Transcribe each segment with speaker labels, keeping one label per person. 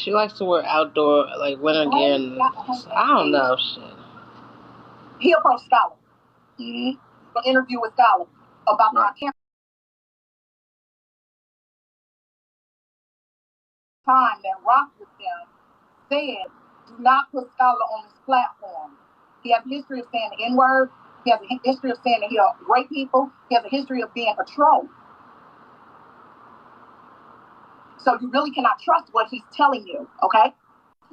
Speaker 1: She likes to wear outdoor, like winter gear. And I don't know, shit.
Speaker 2: He approached Scholar. Mm-hmm. For an interview with Scholar about my time that rocked with them said, do not put Scholar on this platform. He has a history of saying the N-word. He has a history of saying that he'll rape people. He has a history of being a troll. So you really cannot trust what he's telling you, okay?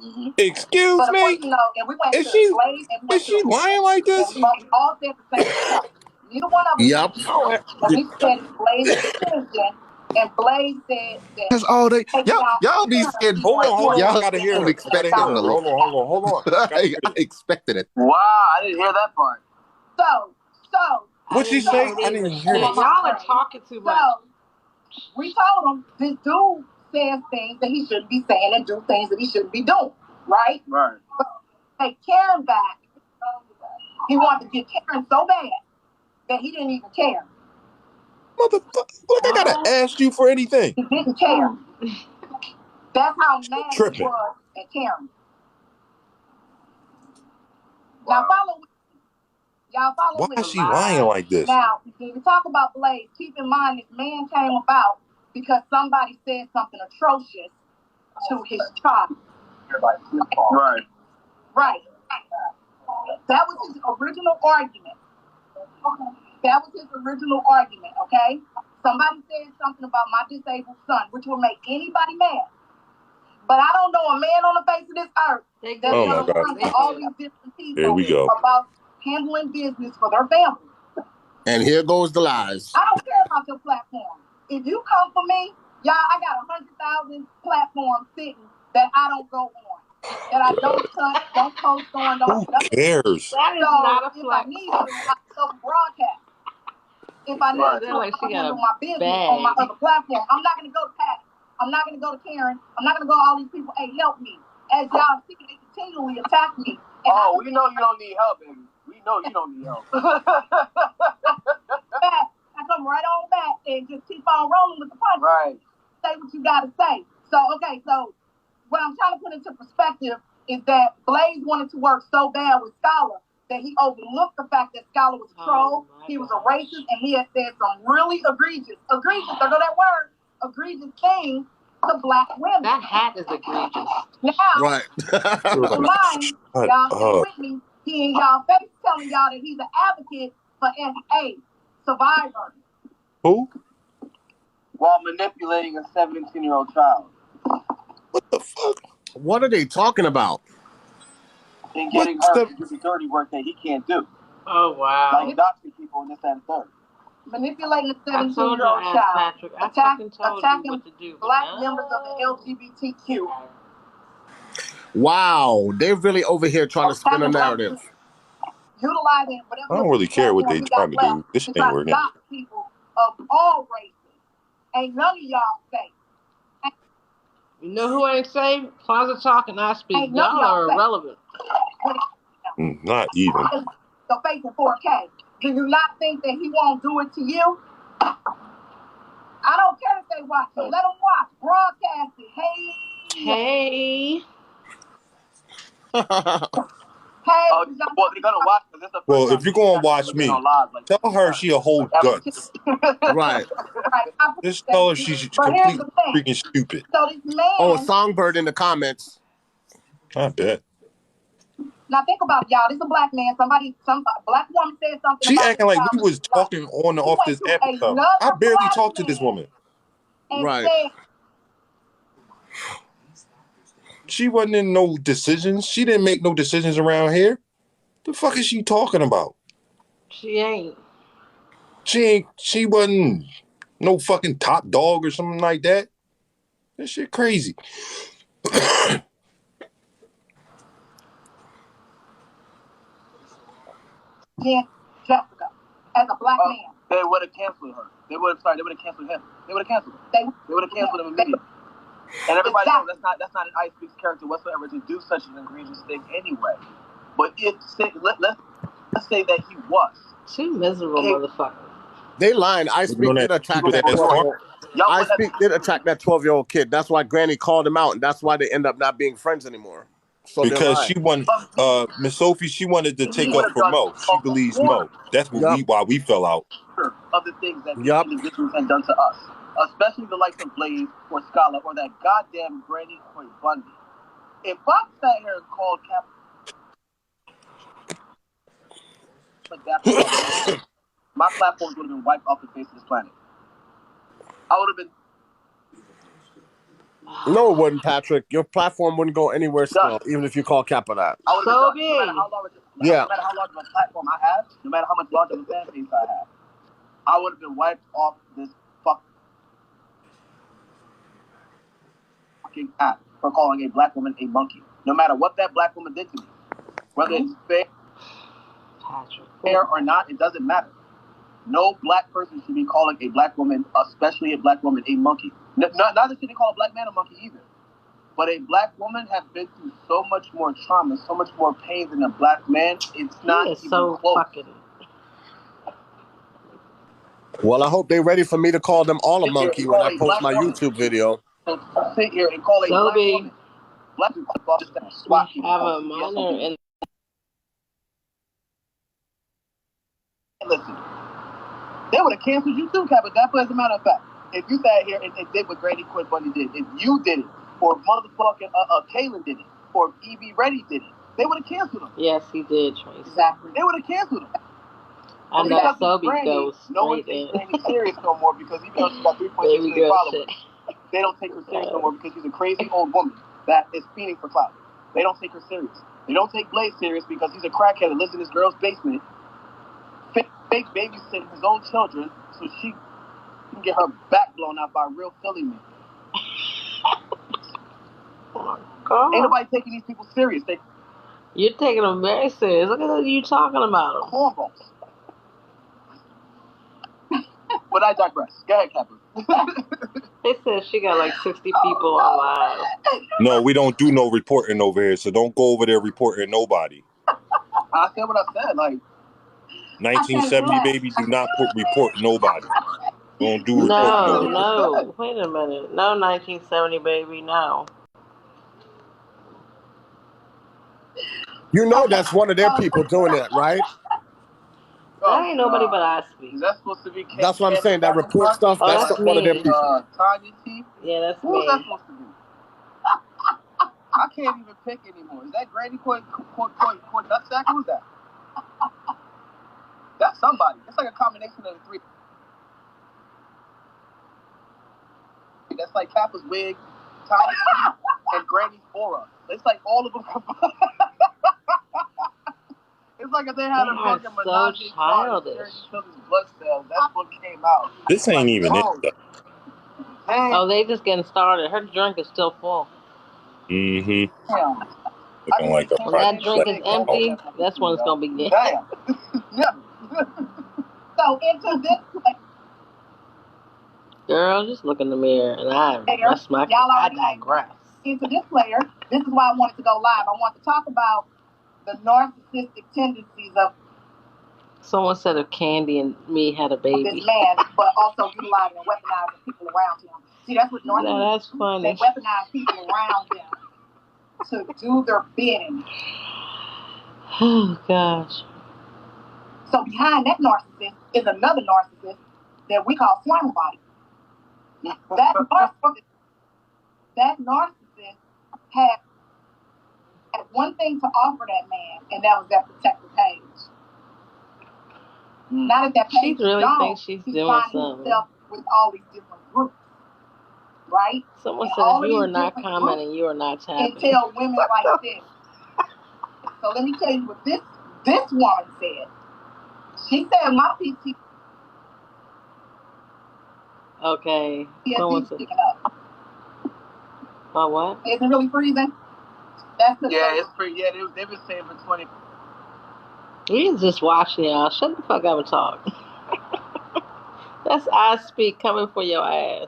Speaker 3: Mm-hmm. Excuse
Speaker 2: but
Speaker 3: me?
Speaker 2: Course, you know, and we went is she
Speaker 3: lying like this?
Speaker 2: And we all said the same thing. Neither one of us.
Speaker 4: Yep.
Speaker 2: We said Blaze attention, and Blaze said that.
Speaker 4: That's all they. Y'all be scared.
Speaker 3: Hold on.
Speaker 4: Y'all
Speaker 3: Gotta hear her.
Speaker 4: expect it.
Speaker 3: Hold on.
Speaker 4: I expected it.
Speaker 5: Wow, I didn't hear that part.
Speaker 2: So.
Speaker 3: What'd she say? I didn't hear it.
Speaker 1: Y'all are talking too much.
Speaker 2: So, we told him this dude says things that he shouldn't be saying and do things that he shouldn't be doing, right?
Speaker 5: Right.
Speaker 2: But take Karen back. He wanted to get Karen so bad that he didn't even care.
Speaker 3: Motherfucker, look, I gotta ask you for anything.
Speaker 2: He didn't care. That's how mad he was at Karen. Now follow. Y'all follow
Speaker 3: Why
Speaker 2: me.
Speaker 3: Why is she lying like this?
Speaker 2: Now, when we talk about Blaze, keep in mind this man came about because somebody said something atrocious to his child. Right. That was his original argument. Okay? Somebody said something about my disabled son, which will make anybody mad. But I don't know a man on the face of this earth that's going to run to all these different people about handling business for their family.
Speaker 4: And here goes the lies.
Speaker 2: I don't care about your platform. If you come for me, y'all, I got 100,000 platforms sitting that I don't go on, that I don't touch, don't post on, don't.
Speaker 3: Who cares?
Speaker 1: That is not a
Speaker 2: flex. If I need to, I self-broadcast. If I need to, I handle my business on my other platform. I'm not going to go to Pat. I'm not going to go to Karen. I'm not going to go to all these people. Hey, help me. As y'all see, they continually attack me.
Speaker 5: Oh, we know you don't need help, baby. We know you don't need help.
Speaker 2: I come right on back and just keep on rolling with the punches.
Speaker 5: Right.
Speaker 2: Say what you got to say. So what I'm trying to put into perspective is that Blaze wanted to work so bad with Scholar that he overlooked the fact that Scholar was a troll, he was a racist, and he had said some really egregious, I know that word, egregious things to black women.
Speaker 1: That hat is egregious.
Speaker 2: Now,
Speaker 4: right.
Speaker 2: Y'all stay with me. He in y'all face telling y'all that he's an advocate for SA survivors.
Speaker 3: Who?
Speaker 5: While manipulating a 17-year-old child.
Speaker 3: What the fuck?
Speaker 4: What are they talking about?
Speaker 5: And getting her to do the dirty work that he can't do.
Speaker 1: Oh, wow.
Speaker 5: Like adopting people in this and third.
Speaker 2: Manipulating a 17-year-old child. Attacking black members of the LGBTQ.
Speaker 4: Wow, they're really over here trying to spin a narrative.
Speaker 2: Utilizing whatever.
Speaker 3: I don't really care what they're trying to do. This ain't working.
Speaker 2: People of all races. Ain't none of y'all safe.
Speaker 1: You know who ain't safe? Closet talk and I speak. Y'all are irrelevant.
Speaker 3: Not even.
Speaker 2: So facing 4K. Do you not think that he won't do it to you? I don't care if they watch it. Let them watch. Broadcast it. Hey.
Speaker 5: Well, they're gonna watch.
Speaker 3: Well, if you're gonna watch me, tell her she'll hold guts.
Speaker 4: Right.
Speaker 3: Just tell her she's completely freaking stupid.
Speaker 2: So this man.
Speaker 4: Oh, Songbird in the comments.
Speaker 3: I bet.
Speaker 2: Now think about it, y'all. This is a black man. Some black woman said something.
Speaker 3: She acting like we was talking on and off this episode. I barely talked to this woman.
Speaker 4: Right.
Speaker 3: She wasn't in no decisions. She didn't make no decisions around here. The fuck is she talking about?
Speaker 1: She ain't.
Speaker 3: She wasn't no fucking top dog or something like that. That shit crazy.
Speaker 2: Yeah, Jessica, as a black man.
Speaker 5: They would have canceled her. They would have canceled him. They would have canceled him. They would have canceled him immediately. And everybody knows that's not an Ice Speaks character whatsoever to do such an egregious thing anyway. But let's say that he was.
Speaker 1: Too miserable, motherfucker.
Speaker 4: They lying. Ice Speaks did attack that. I Speak did attract that 12-year-old kid. That's why Granny called him out, and that's why they end up not being friends anymore. So
Speaker 3: because she wanted Miss Sophie, she wanted to take up for Mo. She believes Mo. That's what why we fell out.
Speaker 5: Of the things that these individuals have done to us, especially the likes of Blaze or Scholar or that goddamn Granny Coy Bundy. If I sat here and called Cappa my platforms would have been wiped off the face of this planet. I would have been.
Speaker 4: No, it wouldn't, Patrick. Your platform wouldn't go anywhere still, even if you call Cappa that.
Speaker 5: I would have been done. No matter how large of a platform I have, no matter how much larger of a fan base I have, I would have been wiped off this fucking app for calling a black woman a monkey. No matter what that black woman did to me, whether it's fair or not, it doesn't matter. No black person should be calling a black woman, especially a black woman, a monkey. Neither should they call a black man a monkey either. But a black woman has been through so much more trauma, so much more pain than a black man. It's not even
Speaker 1: so
Speaker 5: close.
Speaker 4: Well, I hope they're ready for me to call them all a monkey when I post my YouTube video.
Speaker 5: Sit here and call a black woman. Black people
Speaker 1: have a minor in.
Speaker 5: Listen, they would have canceled you too, Cappa. That's as a matter of fact. If you sat here and did what Granny Coy Bundy did, if you did it, or motherfucking Kaylin did it, or E.B. Reddy did it, they would have canceled him.
Speaker 1: Yes, he did, Tracy.
Speaker 5: Exactly. They would have canceled him.
Speaker 1: I know Sobe goes
Speaker 5: no one takes Granny serious no more because even though she got 3.6 million followers, they don't take her serious no more because she's a crazy old woman that is fiending for clout. They don't take her serious. They don't take Blaze serious because he's a crackhead that lives in his girl's basement, fake babysitting his own children so she can get her back blown out by real Philly men. Ain't nobody taking these people serious.
Speaker 1: You're taking them very serious. Look at what you talking about.
Speaker 5: Horrible. But I digress. Go ahead, Cappa.
Speaker 1: They said she got like 60 people online.
Speaker 3: No, we don't do no reporting over here, so don't go over there reporting nobody.
Speaker 5: I said what I said. Like
Speaker 3: 1970 baby, do not report nobody. Don't do reporting.
Speaker 1: No. Wait a minute. No 1970 baby, no.
Speaker 4: You know that's one of their people doing that, right?
Speaker 1: That ain't nobody but I Speak.
Speaker 5: Is that supposed to be?
Speaker 4: That's what I'm saying. That report stuff. That's one of their people.
Speaker 5: Tanya T.
Speaker 1: Yeah, that's
Speaker 5: me. Who's that supposed to be? I can't even pick anymore. Is that Granny Coy Nutsack? Who's that? That's somebody. It's like a combination of the three. That's like Kappa's wig, Tanya and Granny's aura. It's like all of them. It's like if they had a fucking
Speaker 1: so childish.
Speaker 5: Blood cells. That's what came out.
Speaker 3: This ain't even it.
Speaker 1: Oh, they just getting started. Her drink is still full.
Speaker 3: Mm-hmm.
Speaker 5: Looking
Speaker 3: like a
Speaker 1: when that drink is empty, that's when it's gonna begin.
Speaker 5: Damn. So into this.
Speaker 1: Girl, just look in the mirror and I digress.
Speaker 2: Into this player, this is why I wanted to go live. I want to talk about the narcissistic tendencies of.
Speaker 1: Someone said if Candy and me had a baby.
Speaker 2: This man, but also utilizing and weaponizing people around him. See, that's what narcissists
Speaker 1: that's funny.
Speaker 2: They weaponize people around them to do their bidding.
Speaker 1: Oh, gosh.
Speaker 2: So behind that narcissist is another narcissist that we call Slime Body. That narcissist had one thing to offer that man, and that was that protective page. Now that that page
Speaker 1: she really
Speaker 2: gone,
Speaker 1: thinks she's doing something
Speaker 2: with all these different groups, right?
Speaker 1: Someone said if you are not commenting, you are not tapping.
Speaker 2: And tell women like this. So let me tell you what this woman said. She said my PT.
Speaker 1: Okay. Someone said. Oh, what?
Speaker 2: Is it really freezing? That's the
Speaker 5: it's pretty. Yeah, they've been saying for 20.
Speaker 1: We just watching y'all. Shut the fuck up and talk. That's I Speak coming for your ass.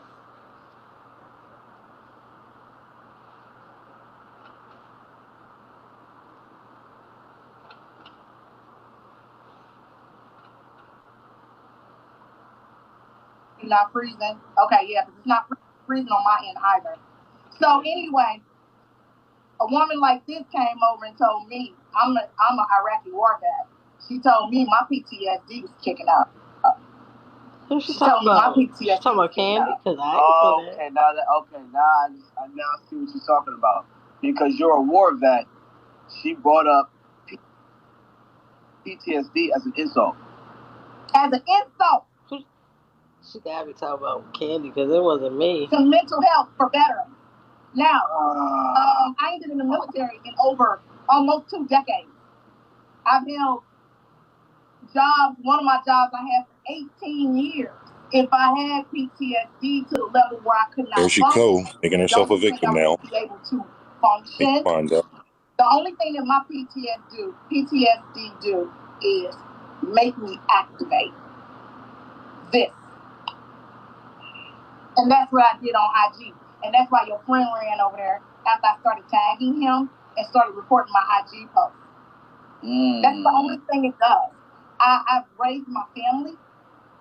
Speaker 2: You're not freezing? Okay, yeah, because it's not freezing on my end either. So anyway, a woman like this came over and told me, I'm an Iraqi war vet. She told me my PTSD was kicking up.
Speaker 1: Who's she talking about? She's talking about Candy? Because I
Speaker 5: now I now see what you're talking about. Because you're a war vet, she brought up PTSD as an insult.
Speaker 2: As an insult.
Speaker 1: She got to be talking about Candy because it wasn't me.
Speaker 2: Some mental health for veterans. Now, I ain't been in the military in over almost 2 decades. I've held jobs. One of my jobs I had for 18 years. If I had PTSD to the level where I could not
Speaker 3: there she go, making herself a victim now.
Speaker 2: Be able to function. The only thing that my PTSD do is make me activate this. And that's what I did on IG. And that's why your friend ran over there after I started tagging him and started reporting my IG posts. That's the only thing it does. I've raised my family,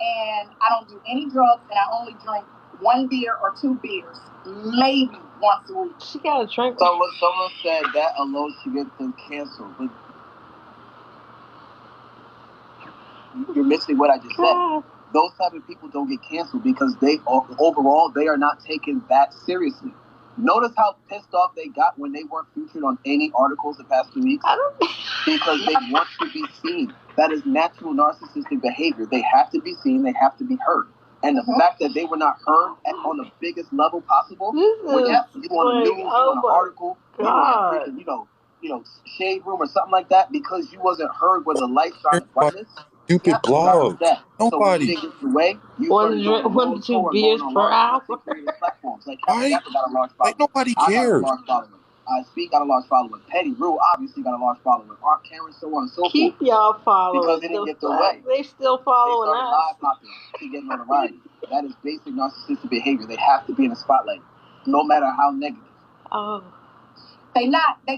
Speaker 2: and I don't do any drugs, and I only drink 1 beer or 2 beers, maybe once a week.
Speaker 1: She got a drink.
Speaker 5: So when someone said that alone should get them canceled, but you're missing what I just said. Those type of people don't get canceled because overall they are not taken that seriously. Notice how pissed off they got when they weren't featured on any articles the past 2 weeks. Because they want to be seen. That is natural narcissistic behavior. They have to be seen. They have to be heard. And the fact that they were not heard on the biggest level possible, where you on the news, you on an article, you know, shade room or something like that, because you wasn't heard where the light shone the brightest.
Speaker 3: Stupid blog.
Speaker 5: Nobody. So when you didn't get your way, you started doing
Speaker 1: 1 to 2 beers per hour.
Speaker 5: Platforms. Like Cappa got a large following.
Speaker 3: Like nobody cares.
Speaker 5: I got a large following. Speak got a large following. Petty Rue obviously got a large following. Art Karen, so on and so forth.
Speaker 1: Keep y'all following.
Speaker 5: Because they didn't get their way.
Speaker 1: They still following
Speaker 5: us. They started live popping to get notoriety. That is basic narcissistic behavior. They have to be in the spotlight, no matter how negative.
Speaker 1: Oh.
Speaker 2: They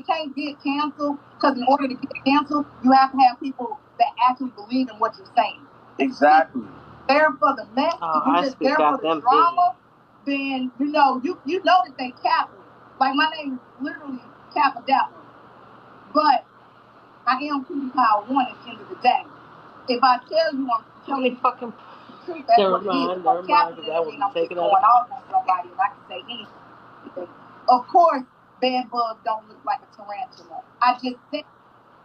Speaker 2: can't get canceled because in order to get canceled, you have to have people that actually believe in what you're saying.
Speaker 5: Exactly.
Speaker 2: There for the mess, you're just there for the drama. Then you know that they Cappa. Like my name is literally Cappa Dapper, but I am Cutie Power 1 at the end of the day. If I tell you I'm telling you fucking truth, that's what it is. If I'm Cappa, then I'm just going off on somebody and I can say anything. Of course, bed bugs don't look like a tarantula. I just said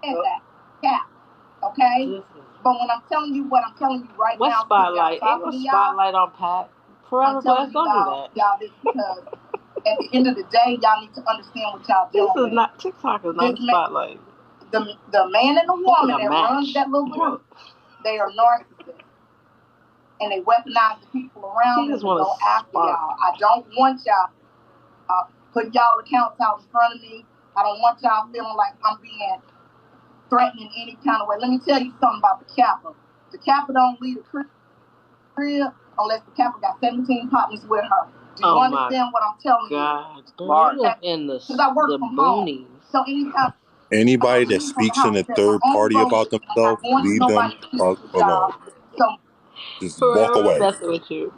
Speaker 2: that. Cap. Okay? But when I'm telling you what I'm telling you right now,
Speaker 1: spotlight? Ain't no spotlight on Pat. Forever Blessed, don't do that.
Speaker 2: Y'all, this because at the end of the day, y'all need to understand what y'all doing.
Speaker 1: This is not TikTok is not a spotlight.
Speaker 2: The man and the woman that runs that little group, they are narcissists. And they weaponize the people around them and go after y'all. I don't want y'all put y'all accounts out in front of me. I don't want y'all feeling like I'm being threatened in any kind of way. Let me tell you something about the Cappa. The Cappa don't leave the crib unless the Cappa got 17 partners with her. Do you understand what I'm telling you?
Speaker 1: God, you live in the boonies.
Speaker 2: So anytime
Speaker 3: anybody that speaks in a third party about themselves, leave them alone. Just walk away.
Speaker 1: With you.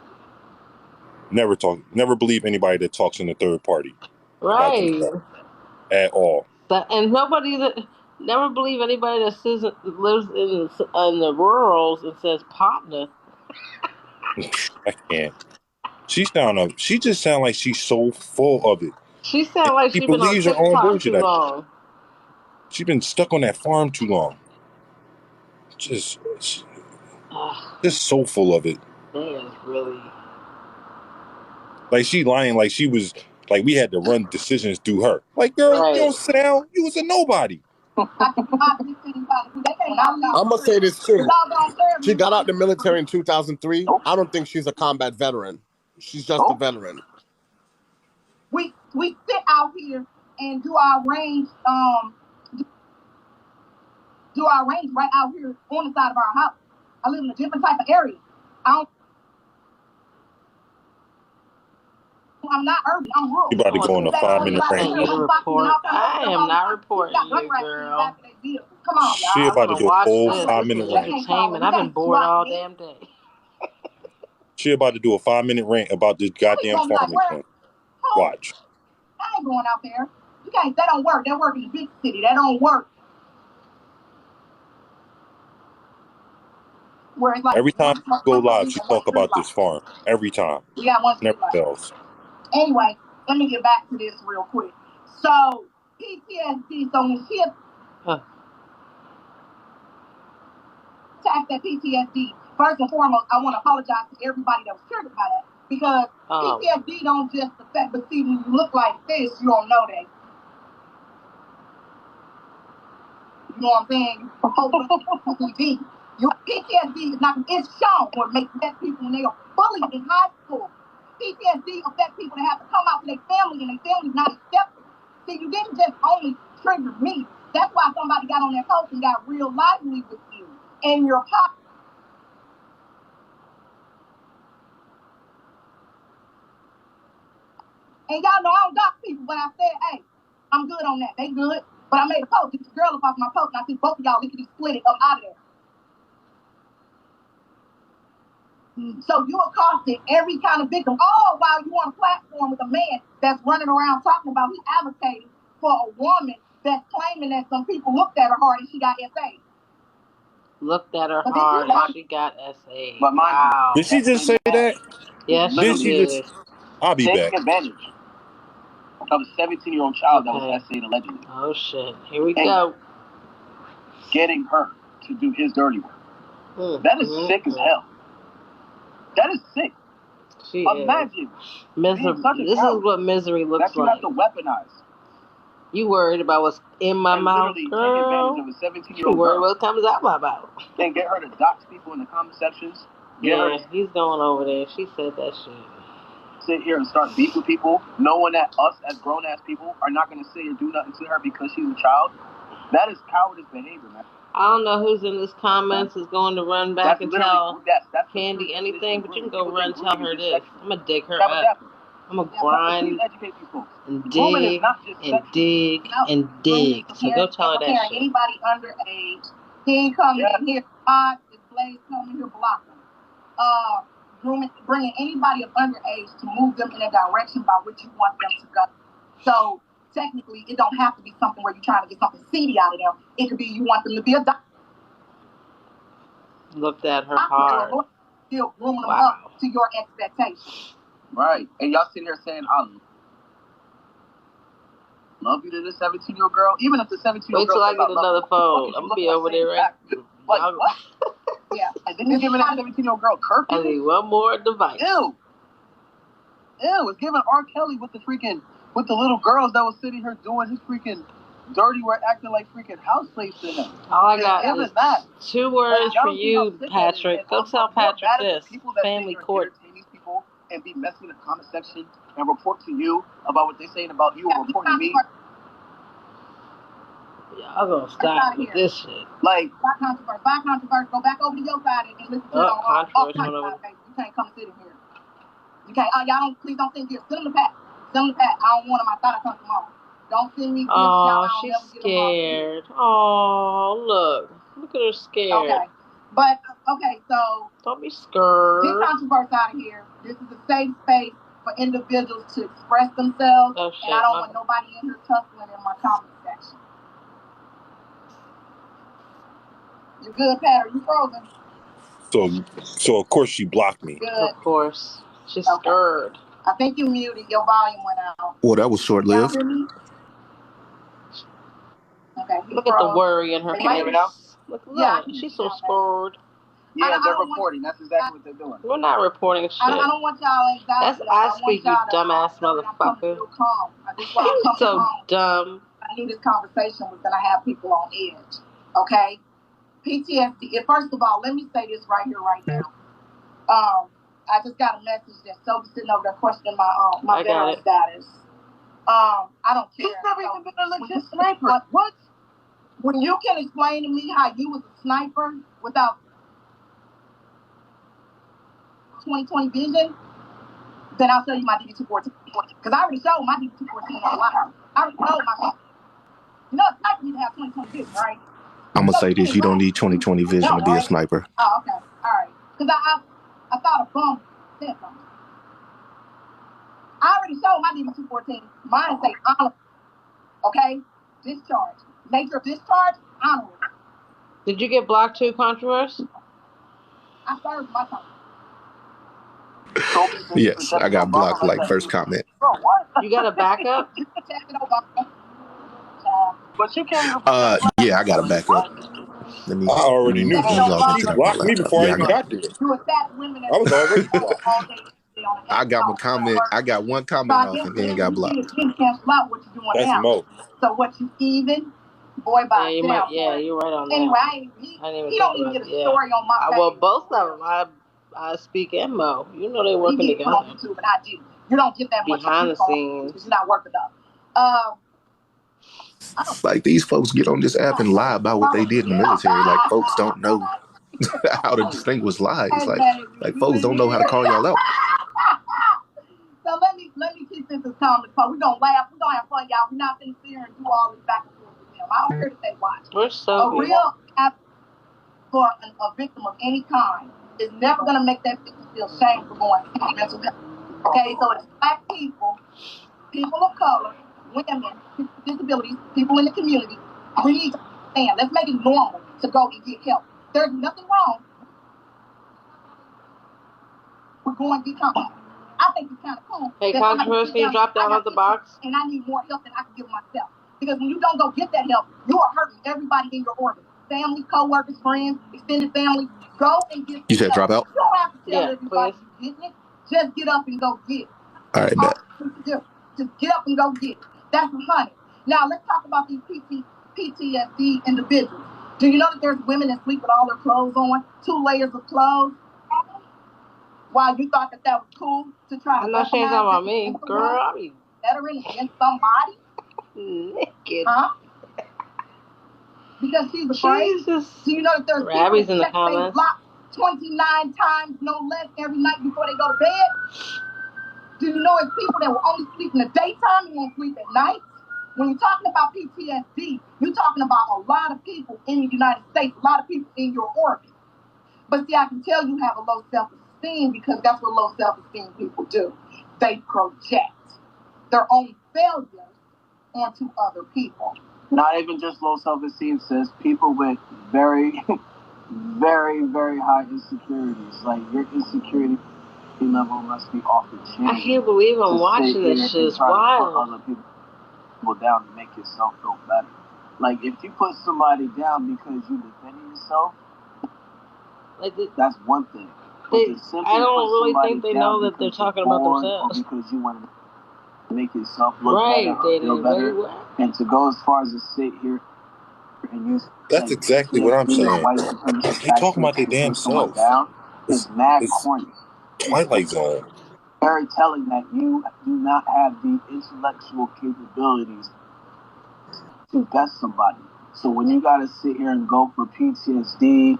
Speaker 3: Never believe anybody that talks in a third party.
Speaker 1: Right.
Speaker 3: At all.
Speaker 1: And never believe anybody that lives in the rurals and says partner.
Speaker 3: I can't. She just sound like she's so full of it.
Speaker 1: She sound like she
Speaker 3: believes
Speaker 1: been on
Speaker 3: her own
Speaker 1: bullshit
Speaker 3: too long. She's been stuck on that farm too long. Just so full of it.
Speaker 1: Man, really.
Speaker 3: Like she lying, like she was, like we had to run decisions through her. Like, girl, you don't sit down. You was a nobody.
Speaker 4: I'm gonna say this too. She got out the military in 2003. I don't think she's a combat veteran. She's just a veteran.
Speaker 2: We sit out here and do our range right out here on the side of our house. I live in a different type of area. I'm not urban. I'm rural.
Speaker 3: You about to go on a 5-minute range.
Speaker 1: I am not reporting you, girl.
Speaker 2: Come on, y'all.
Speaker 3: She about to do a whole 5-minute range.
Speaker 1: Entertainment. I've been bored all damn day.
Speaker 3: She about to do a 5-minute rant about this goddamn farming thing. Watch.
Speaker 2: I ain't going out there. You can't. That don't work. That work in the big city. That don't work. Where it's like
Speaker 3: every time she go live, she talk about this farm. Every time.
Speaker 2: We got one
Speaker 3: never fails.
Speaker 2: Anyway, let me get back to this real quick. So PTSD. So when she attacked that PTSD, first and foremost, I want to apologize to everybody that was triggered by that, because PTSD don't just affect. But see, when you look like this, you don't know that. You know what I'm saying? PTSD. Your PTSD is not, it's shown what makes that people when they are bullied in high school. PTSD affects people that have to come out to their family and their family's not accepted. See, you didn't just only trigger me. That's why somebody got on their post and got real lively with you and your pocket. And y'all know I don't dox people, but I said, hey, I'm good on that. They good. But I made a post. Get this girl up off my post, and I see both of y'all lickety split it up out of there. So you accosted every kind of victim, all while you on a platform with a man that's running around talking about he advocating for a woman that's claiming that some people looked at her hard and she got SA.
Speaker 1: Looked at her hard and she got SA.
Speaker 5: But
Speaker 1: wow.
Speaker 3: Did she just say that?
Speaker 1: Yeah,
Speaker 3: Did she just? I'll be back.
Speaker 5: Taking advantage of a 17-year-old child that was SA'd allegedly.
Speaker 1: Oh shit! Here we go.
Speaker 5: Getting her to do his dirty work. That is sick as hell. That is sick. Imagine.
Speaker 1: Misery. This is what misery looks
Speaker 5: like. That you have to weaponize.
Speaker 1: You worried about what's in my mouth, girl? You worried what comes out my mouth.
Speaker 5: Then get her to dox people in the comment sections.
Speaker 1: He's going over there. She said that shit.
Speaker 5: Sit here and start beef with people, knowing that us as grown-ass people are not going to sit here and do nothing to her because she's a child. That is cowardice behavior, man.
Speaker 1: I don't know who's in this comments is going to run back and tell Candy anything, but you can go run and tell her this. I'm going to dig her up. I'm going to grind and dig and dig and dig. So go tell her that shit.
Speaker 2: Anybody underage, he ain't coming in here. This Blaze coming here blocking. Bringing anybody of underage to move them in a direction by which you want them to go. So technically, it don't have to be something where you're trying to get something seedy out of them. It could be you want them to be a doctor.
Speaker 1: Looked at her hard.
Speaker 2: Still grooming them up to your expectations.
Speaker 5: Right. And y'all sitting here saying, I love you to this 17-year-old girl. Even if the 17-year-old girl...
Speaker 1: Wait till I get another phone. I'm going to be over there right...
Speaker 5: Like, what? Yeah. And then you're giving that 17-year-old girl curfew?
Speaker 1: I need one more device.
Speaker 5: Ew. It's giving R. Kelly with the little girls that was sitting here doing his freaking dirty work, acting like freaking house slaves to him.
Speaker 1: All I got is 2 words for you, Patrick. Go tell Patrick this. Family court.
Speaker 5: These people and be messy in the comment section and report to you about what they're saying about you or reporting to me.
Speaker 1: Y'all gonna stop with this shit.
Speaker 5: Like,
Speaker 2: by controversy. Go back over to your side and listen to it on controversy. You can't come sit in here. You can't. Y'all please don't think here. Send them the pack. I don't want them. I thought I sent them all. Don't send me.
Speaker 1: Oh, she's scared. Oh, look at her scared.
Speaker 2: Okay, but so
Speaker 1: don't be scared.
Speaker 2: Get controversy out of here. This is a safe space for individuals to express themselves, and I don't want nobody in here tussling in my comment section. You good, Pat? Are you frozen?
Speaker 3: So of course she blocked me.
Speaker 2: Good.
Speaker 1: Of course. She's scared.
Speaker 2: I think you muted. Your volume went out.
Speaker 4: Well, that was short-lived.
Speaker 2: Okay.
Speaker 1: Look at the worry in her face. Look, she's so scared.
Speaker 5: Yeah, they're reporting. That's exactly what they're doing.
Speaker 1: We're not reporting shit.
Speaker 2: I don't want y'all anxiety.
Speaker 1: That's I speak, you dumbass motherfucker. You're so dumb.
Speaker 2: I knew this conversation was gonna have people on edge. Okay. PTSD. First of all, let me say this right here, right now. I just got a message that Sophie's sitting over there questioning my veteran status. I don't care.
Speaker 5: He's never even been a legit sniper. What?
Speaker 2: When you can explain to me how you was a sniper without 20/20 vision, then I'll show you my DD-214. Because I already showed my DD-214 on the line. I already told my you know, a sniper needs to have 20/20 vision, right?
Speaker 4: I'm going to say this. You don't need 20/20 vision to be a sniper.
Speaker 2: Oh, okay. All right. Because I thought a bum I already showed my DD 214. Mine say honor. Okay? Discharge. Nature of discharge, honor.
Speaker 1: Did you get blocked too, Controversy?
Speaker 2: I served my time.
Speaker 4: Yes, I got blocked like first comment.
Speaker 5: Bro, what?
Speaker 1: You got a backup?
Speaker 5: But you can't.
Speaker 4: Yeah, I got a backup. Let me
Speaker 3: I already knew
Speaker 4: log
Speaker 3: she
Speaker 4: into that
Speaker 3: blocked me
Speaker 4: laptop.
Speaker 3: before I
Speaker 4: Yeah,
Speaker 3: even got there. I was already blocked.
Speaker 4: I got my comment. I got one comment off and then got blocked.
Speaker 3: That's Mo.
Speaker 2: So what you even? Boy, bye.
Speaker 1: Yeah, you're right on that.
Speaker 2: Anyway, he don't even get a story on my page.
Speaker 1: Well, both of them. I speak and Mo. You know they working together.
Speaker 2: On YouTube, and I do. You don't get that much
Speaker 1: behind the scenes.
Speaker 2: You're not working up.
Speaker 4: It's like these folks get on this app and lie about what they did in the military. Like folks don't know how to distinguish lies. Like folks don't know how to call y'all out.
Speaker 2: So let me keep this as calm as possible. We're gonna laugh. We're gonna have fun, y'all. We're not gonna sit here and do all this back and forth with them. I don't care if they watch.
Speaker 1: We're so
Speaker 2: a real for a victim of any kind is never gonna make that victim feel shame for going through mental health. Okay, so it's black people, people of color, women, people with disabilities, people in the community. We need to understand. Let's make it normal to go and get help. There's nothing wrong. We're going to get help. I think it's kind of cool.
Speaker 1: Hey, Controversy, can you drop down out the box?
Speaker 2: And I need more help than I can give myself. Because when you don't go get that help, you are hurting everybody in your orbit. Family, co-workers, friends, extended family. Go and get
Speaker 4: You said drop out?
Speaker 2: You don't have to tell everybody you're getting it. Just get up and go get it.
Speaker 4: All right, bet.
Speaker 2: Just get up and go get it. That's money. Now, let's talk about these PTSD individuals. Do you know that there's women that sleep with all their clothes on? 2 layers of clothes? While you thought that was cool to try to...
Speaker 1: I'm not saying talking about me. Girl, I mean...
Speaker 2: Veteran against somebody?
Speaker 1: Naked.
Speaker 2: Huh? Because she's afraid?
Speaker 1: Jesus.
Speaker 2: Do you know that there's
Speaker 1: Rabbi's
Speaker 2: people
Speaker 1: in the
Speaker 2: that
Speaker 1: comments.
Speaker 2: they block 29 times, no less, every night before they go to bed? Do you know it's people that will only sleep in the daytime and won't sleep at night? When you're talking about PTSD, you're talking about a lot of people in the United States, a lot of people in your orbit. But see, I can tell you have a low self-esteem because that's what low self-esteem people do. They project their own failures onto other people.
Speaker 5: Not even just low self-esteem, sis. People with very, very, very high insecurities. Like, your insecurity level must be off the chain.
Speaker 1: I can't believe I'm watching this shit. It's wild.
Speaker 5: Other people down to make yourself feel better. Like, if you put somebody down because you defending yourself, that's one thing.
Speaker 1: I don't really think they know that they're talking about themselves.
Speaker 5: Because you want to make yourself look better, feel better, and to go as far as to sit here and use.
Speaker 3: That's exactly what I'm saying. They talking about their damn self.
Speaker 5: It's mad corny.
Speaker 3: Twilight Zone.
Speaker 5: Very telling that you do not have the intellectual capabilities to best somebody. So when you gotta sit here and go for PTSD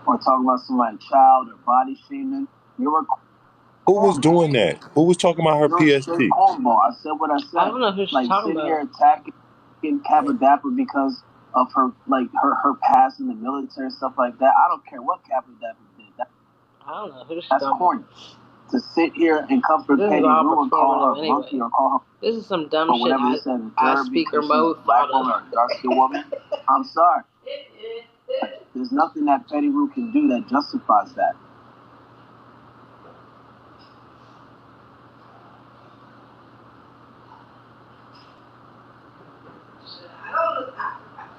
Speaker 5: or talk about somebody's child or body shaming, you're a...
Speaker 3: Who was doing that? Who was talking about her PSP?
Speaker 5: I said what I said.
Speaker 1: I don't know who she's talking about.
Speaker 5: Here attacking Cappa because of her past in the military and stuff like that. I don't care what Cappa did.
Speaker 1: I don't know who she's
Speaker 5: talking about. That's corny. To sit here and come for Petty Rue and call her monkey or call her...
Speaker 1: This is some dumb shit I speaker mode
Speaker 5: black woman or dark skinned woman. I'm sorry. There's nothing that Petty Rue can do that justifies that.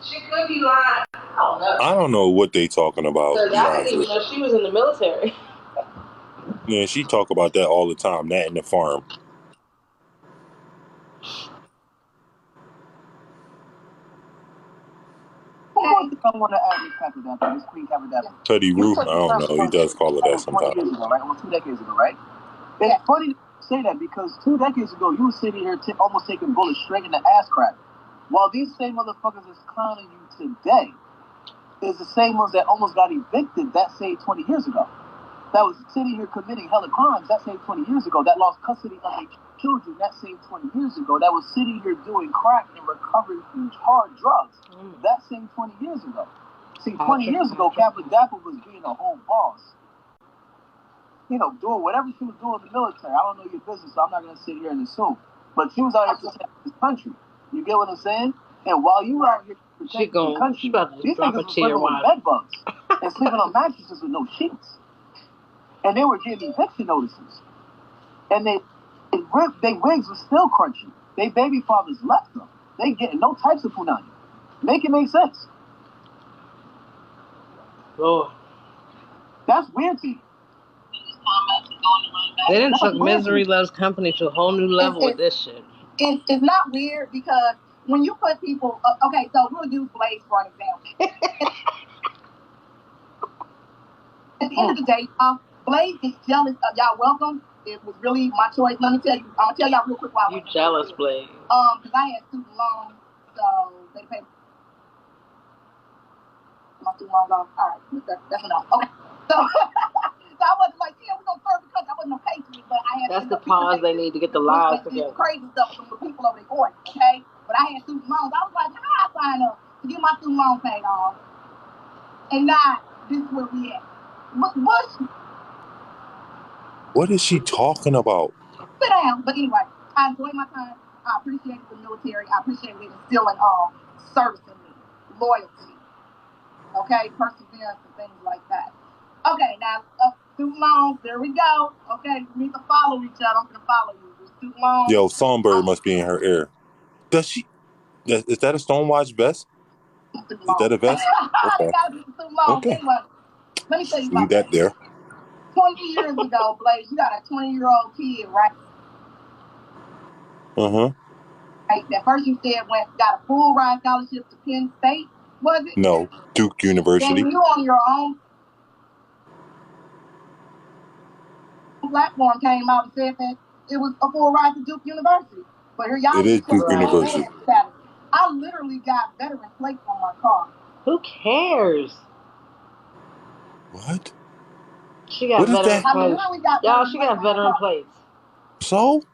Speaker 1: She could be lying. I
Speaker 3: don't know what they talking about.
Speaker 1: I didn't even know she was in the military.
Speaker 3: Yeah, she talk about that all the time. That in the farm.
Speaker 5: I want to add this Queen Cappa.
Speaker 3: Teddy Roof, I don't know. He does call it that sometimes.
Speaker 5: 20 years ago, right? Almost 2 decades ago, right? It's funny to say that because 2 decades ago, you were sitting here almost taking bullets straight in the ass crack. While these same motherfuckers is clowning you today is the same ones that almost got evicted that same 20 years ago. That was sitting here committing hella crimes that same 20 years ago. That lost custody of their children that same 20 years ago. That was sitting here doing crack and recovering from hard drugs that same 20 years ago. See, 20 years ago, Cappa was being a whole boss. doing whatever she was doing in the military. I don't know your business, so I'm not going to sit here and assume. But she was out here protecting this country. You get what I'm saying? And while you were out here protecting the country, these niggas was living on bed bugs and sleeping on mattresses with no sheets. And they were getting eviction notices. And they wigs were still crunchy. They baby fathers left them. They getting no types of punani. Make it make sense.
Speaker 1: Lord.
Speaker 5: That's weird to you.
Speaker 1: They didn't took Misery Loves Company to a whole new level with this shit.
Speaker 2: It's not weird because when you put people... okay, so we'll use Blaze for an example. At the end of the day, Blaze is jealous of y'all. Welcome. It was really my choice. Let me tell you. I'm going to tell y'all real quick why.
Speaker 1: You jealous, Blaze.
Speaker 2: Because I had student loans, so they paid my student loans off. All right, that's enough. Okay. So I wasn't like, yeah, we're going to serve the country. I wasn't no patriot, but I had...
Speaker 1: That's the pause they need to get the lives together.
Speaker 2: Crazy stuff with the people over the court, okay? But I had student loans. I was like, how I sign up to get my student loan paid off? And now, this is where we at. Bush.
Speaker 3: What is she talking about?
Speaker 2: Sit down. But anyway, I enjoyed my time. I appreciated the military. I appreciated it instilling service in me, loyalty, okay, perseverance and things like that. Okay, now student loans. There we go. Okay, we need to follow each other. I'm gonna follow you. Student loans.
Speaker 3: Yo, Songbird must be in her ear. Does she? Is that a Stonewatch vest? Is that a vest? Okay.
Speaker 2: Okay. Anyway, let me tell you about
Speaker 3: leave that there.
Speaker 2: 20 years ago, Blaze, you got a 20-year-old kid, right?
Speaker 3: Uh-huh.
Speaker 2: Right, that first you said got a full ride scholarship to Penn State, was it?
Speaker 3: No, Duke University.
Speaker 2: Then you on your own platform came out and said that it was a full ride to Duke University. But here y'all...
Speaker 3: It is Duke University.
Speaker 2: I literally got veteran plates on my car.
Speaker 1: Who cares?
Speaker 3: What?
Speaker 1: She got veteran plates. Y'all, she got veteran plates.
Speaker 3: So?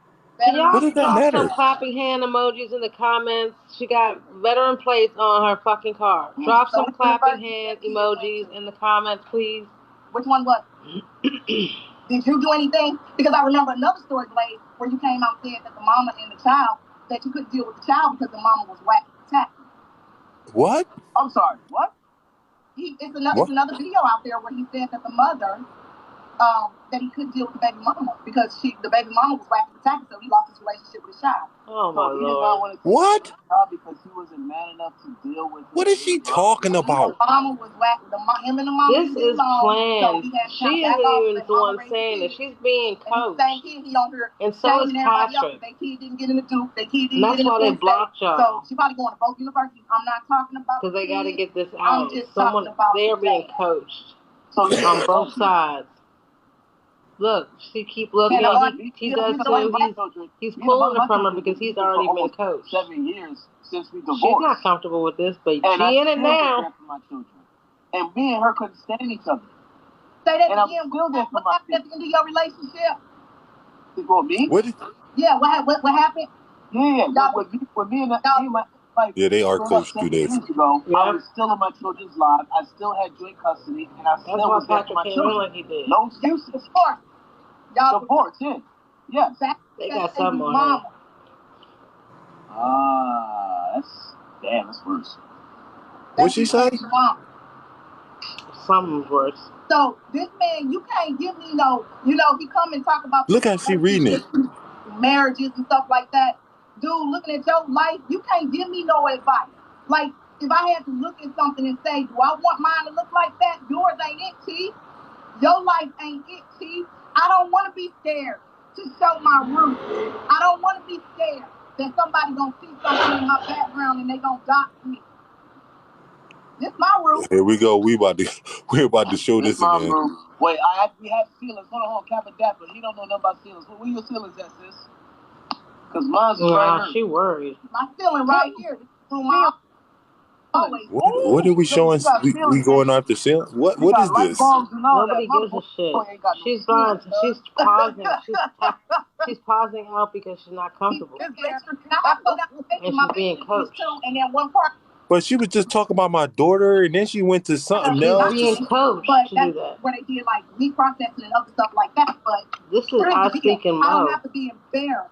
Speaker 1: Y'all
Speaker 3: what does that matter?
Speaker 1: Some clapping hand emojis in the comments. She got veteran plates on her fucking car. Drop some clapping hand emojis in the comments, please.
Speaker 2: Which one was it? Did you do anything? Because I remember another story, Blaze, where you came out and said that the mama and the child, that you couldn't deal with the child because the mama was whacking the tackle.
Speaker 3: What?
Speaker 5: I'm sorry, what?
Speaker 2: It's another video out there where he said that the mother, that he couldn't deal with the baby mama because the baby mama was whacking the tackle, so he lost his relationship with the child.
Speaker 1: Oh my Lord.
Speaker 3: What?
Speaker 5: Because he wasn't man enough to deal with.
Speaker 3: What is she talking about?
Speaker 2: The mama was whacking him and the mama.
Speaker 1: This is planned. She isn't even the one saying it. She's being coached. And so is Patrick.
Speaker 2: They kid didn't get in the Duke. They kid didn't
Speaker 1: get in the Penn State. That's why they blocked y'all.
Speaker 2: So she probably going to both universities. I'm not talking about
Speaker 1: because they got to get this out. They're being coached. So on both sides. Look, she keep looking. He does too. He's pulling it from her because he's already been coached.
Speaker 5: 7 years since we divorced.
Speaker 1: She's not comfortable with this, but she in it now.
Speaker 5: And me and her couldn't stand each other.
Speaker 2: Say that again. What happened at the end of your relationship?
Speaker 5: For me?
Speaker 2: Yeah. What happened?
Speaker 5: Yeah. With me and my wife.
Speaker 3: Yeah, they are close to this.
Speaker 5: I was still in my children's lives. I still had joint custody, and I still was there for my children.
Speaker 1: Like he did.
Speaker 5: No excuses. Y'all divorced, yeah.
Speaker 1: They got something on
Speaker 5: her. That's worse.
Speaker 3: What'd she say?
Speaker 1: Something's worse.
Speaker 2: So this man, you can't give me he come and talk about.
Speaker 3: Look how she reading it.
Speaker 2: Marriages and stuff like that. Dude, looking at your life, you can't give me no advice. Like, if I had to look at something and say, do I want mine to look like that? Yours ain't it, Chief. Your life ain't it, Chief. I don't want to be scared to show my roots. I don't want to be scared that somebody gonna see something in my background and they gonna dox me. This my room.
Speaker 3: Here we go. We're about to show this again.
Speaker 5: Room. Wait, we have ceilings. Hold on, Cappa Dapper. He don't know nothing about ceilings. Where your ceilings at, sis? Because mine's right here.
Speaker 1: She worried.
Speaker 2: My ceiling right here.
Speaker 3: What are we showing? We going after ceiling? What is this?
Speaker 1: Nobody gives a shit. She's blind. She's pausing. She's pausing out because she's not comfortable. And she's being coached.
Speaker 2: And then one part.
Speaker 3: But she was just talking about my daughter, and then she went to something else.
Speaker 1: She's being coached to do that.
Speaker 2: Where they did like meat processing and other stuff like that. But
Speaker 1: this is I speaking
Speaker 2: I don't have to be embarrassed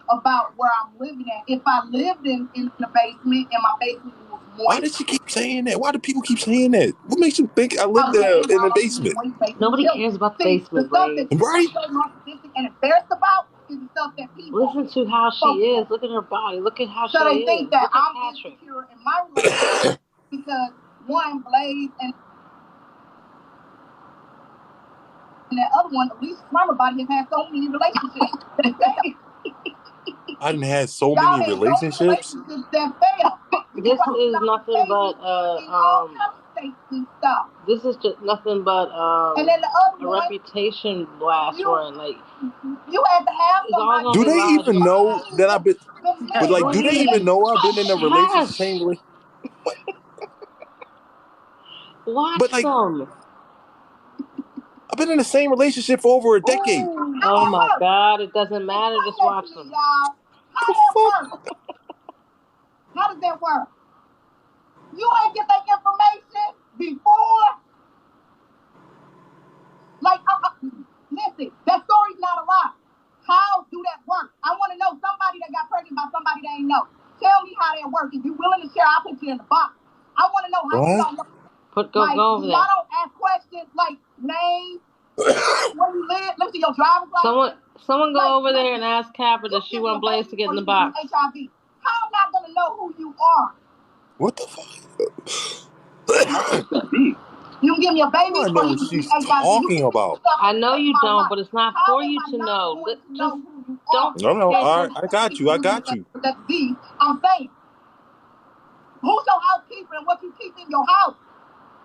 Speaker 2: about where I'm living at. If I lived in the basement and my basement was moist.
Speaker 3: Why did she keep saying that? Why do people keep saying that? What makes you think I live there in the basement?
Speaker 1: Nobody cares about the basement,
Speaker 2: right? Right? So narcissistic and embarrassed about is the stuff that people
Speaker 1: listen to how she is. Look at her body. Look at how she is.
Speaker 2: So they think that I'm insecure in my relationship because one, Blaze and that other one, at least my body has had so many relationships.
Speaker 3: I didn't have so many relationships.
Speaker 1: This is nothing but this is just nothing but
Speaker 2: and then the other
Speaker 1: a reputation blast run. Like
Speaker 2: you had to have somebody.
Speaker 3: Do they even know that I've been? But like, do they even know I've been in a relationship? Same relationship.
Speaker 1: Watch
Speaker 3: but like,
Speaker 1: them.
Speaker 3: I've been in the same relationship for over a decade.
Speaker 1: Oh my God! It doesn't matter. Just watch them.
Speaker 2: How that work? How does that work? You ain't get that information before. Like, listen, that story's not a lie. How do that work? I want to know somebody that got pregnant by somebody that ain't know. Tell me how that works. If you're willing to share, I'll put you in the box. I want to know how you don't know.
Speaker 1: Go over there.
Speaker 2: Y'all don't ask questions like name, where you live, let me see your driver's license.
Speaker 1: Someone go over there and ask Cappa that she want Blaze to get in the box.
Speaker 2: HIV. How am I gonna know who you are?
Speaker 3: What the fuck?
Speaker 2: You can give me a baby.
Speaker 3: I know what she's talking about.
Speaker 1: I know you don't, but it's not for you to know. Just don't.
Speaker 3: No. All right, I got you.
Speaker 2: I'm saying, who's your housekeeper and what you keep in your house?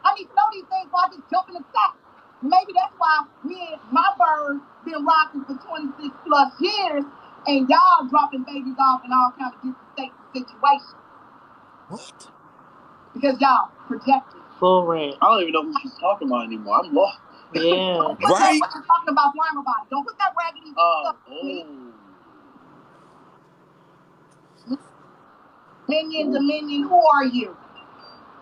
Speaker 2: I need to know these things before I just jump in the sack. Maybe that's why me and my bird been rocking for 26 plus years, and y'all dropping babies off in all kinds of different states and situations.
Speaker 3: What?
Speaker 2: Because y'all projected.
Speaker 1: Full rant.
Speaker 5: I don't even know who she's talking about anymore. I'm lost.
Speaker 1: Yeah.
Speaker 3: Right?
Speaker 2: What you're talking about slime body. Don't put that raggedy stuff in me. Dominion, who are you?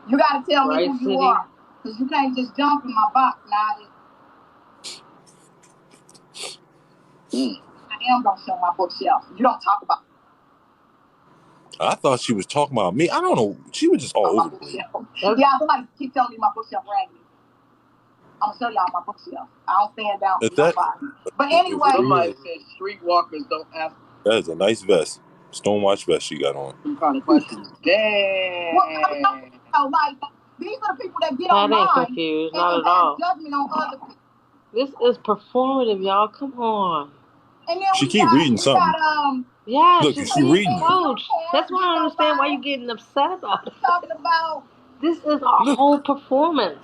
Speaker 2: You got to tell me who you are. Because you can't just jump in my box now. I am going to show my bookshelf. You don't talk about
Speaker 3: I thought she was talking about me. I don't know. She was just all over the place.
Speaker 2: Yeah, somebody keep telling me my bookshelf raggedy. I'm going to show y'all my bookshelf. I don't stand down for nobody. But anyway.
Speaker 5: Somebody said streetwalkers don't ask.
Speaker 3: That is a nice vest. Stonewatch vest she got on.
Speaker 5: Some kind of questions. Damn.
Speaker 2: Well, like, these are the people that get online.
Speaker 1: Ain't confused. Not at all.
Speaker 2: Judgment on other people.
Speaker 1: This is performative, y'all. Come on.
Speaker 2: And then
Speaker 3: she keep reading something.
Speaker 1: Yeah,
Speaker 3: look, she's reading.
Speaker 1: Coach. That's why I don't understand why you're getting upset about it.
Speaker 2: Talking about
Speaker 1: this is a whole performance.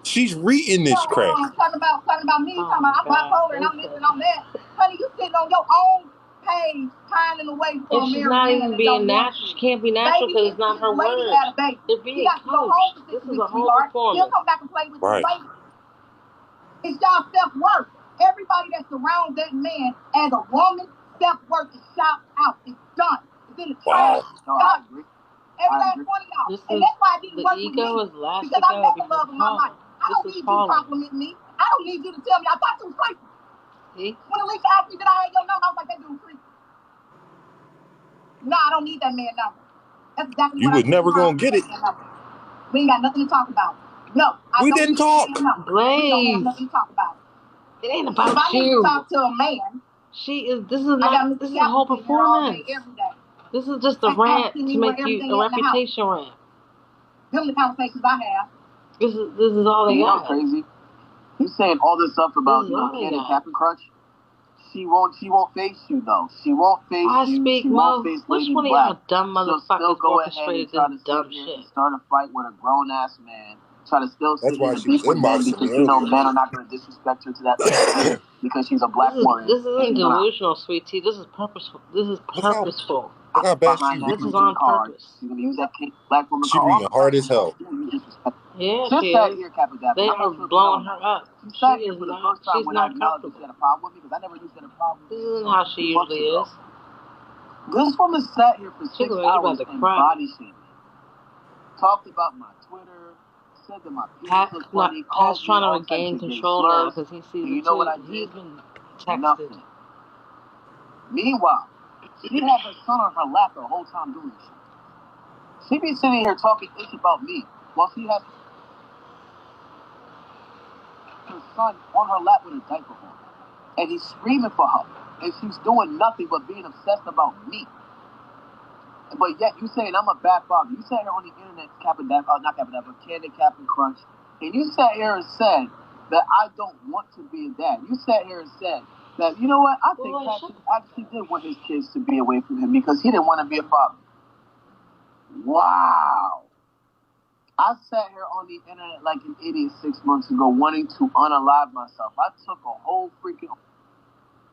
Speaker 3: She's reading this crap.
Speaker 2: Talking about me. Talking about I'm bipolar and I'm listening on that. Honey, you sitting on your own page, pining away for a marriage.
Speaker 1: She's not even being natural. She can't be natural because it's not her word. They're being coached. This is a whole performance.
Speaker 2: He'll come back and play with you later. It's y'all self-worth. Everybody that surrounds that man as a woman, self-worth is shot out. It's done. It's in the trash. Every last one of y'all. And that's why I didn't work with me. Because I never love in my life. I don't need you to compliment me. I don't need you to tell me. I thought you was crazy. See? When Alicia asked me that I had your number, I was like, that dude's creepy. No, I don't need that man number. That's exactly
Speaker 3: you
Speaker 2: what
Speaker 3: was never going to get it.
Speaker 2: We ain't got nothing to talk about. No.
Speaker 3: We didn't talk.
Speaker 1: Blaze.
Speaker 2: We don't have nothing to talk about.
Speaker 1: It ain't about
Speaker 2: if I need to talk to a man.
Speaker 1: This is a whole performance. This is just a rant to make you a reputation rant.
Speaker 2: Them the conversations I have.
Speaker 1: This is all they got.
Speaker 5: Crazy. You saying all this stuff about Candy Cappa Crunch? She won't face you though. She won't face you.
Speaker 1: I speak Mo. Which one of y'all dumb motherfuckers orchestrated this dumb shit?
Speaker 5: Start a fight with a grown ass man. Try to still sit
Speaker 3: in the beef with men
Speaker 5: because you know men are not going to disrespect her to that extent because she's a black woman.
Speaker 1: This isn't delusional, sweet tea. This is purposeful. This is purposeful.
Speaker 3: Look how bad
Speaker 1: this is on purpose.
Speaker 5: She's going to use that black woman
Speaker 3: card. She reading hard as hell.
Speaker 1: Yeah, she is. They are blowing her up. She is not. She's not comfortable. This isn't how she usually is.
Speaker 5: This woman sat here for 6 hours and body shaming. talked about my Twitter, said that my penis was funny,
Speaker 1: Pat's trying to regain control now because he sees it too. He's been texted.
Speaker 5: Nothing. Meanwhile, she had her son on her lap the whole time doing this shit. She be sitting here talking ish about me while she has her son on her lap with a diaper on. And he's screaming for her. And she's doing nothing but being obsessed about me. But yet you saying I'm a bad father. You sat here on the internet, not Cappa, but Candy, Captain Crunch. And you sat here and said that I don't want to be a dad. You sat here and said that, you know what, I think Patrick actually did want his kids to be away from him because he didn't want to be a father. Wow. I sat here on the internet like an idiot 6 months ago wanting to unalive myself. I took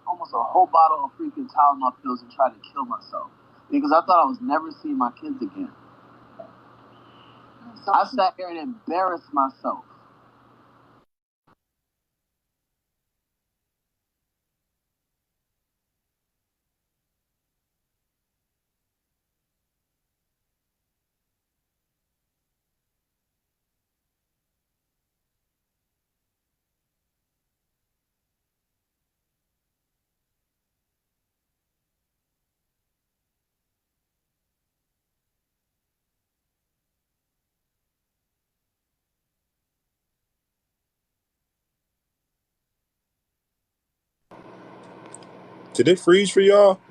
Speaker 5: almost a whole bottle of freaking Tylenol pills and tried to kill myself because I thought I was never seeing my kids again. So I sat here and embarrassed myself.
Speaker 3: Did it freeze for y'all?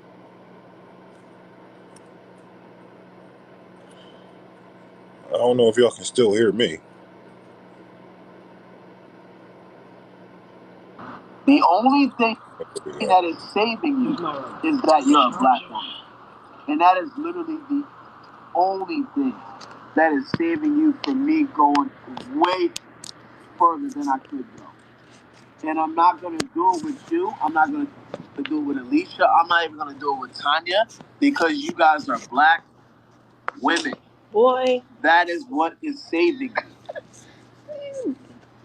Speaker 3: I don't know if y'all can still hear me.
Speaker 5: The only thing that is saving you is that you're a black woman. And that is literally the only thing that is saving you from me going way further than I could go. And I'm not going to do it with you. I'm not going to do it with Alicia. I'm not even going to do it with Tanya because you guys are black women.
Speaker 1: Boy.
Speaker 5: That is what is saving you.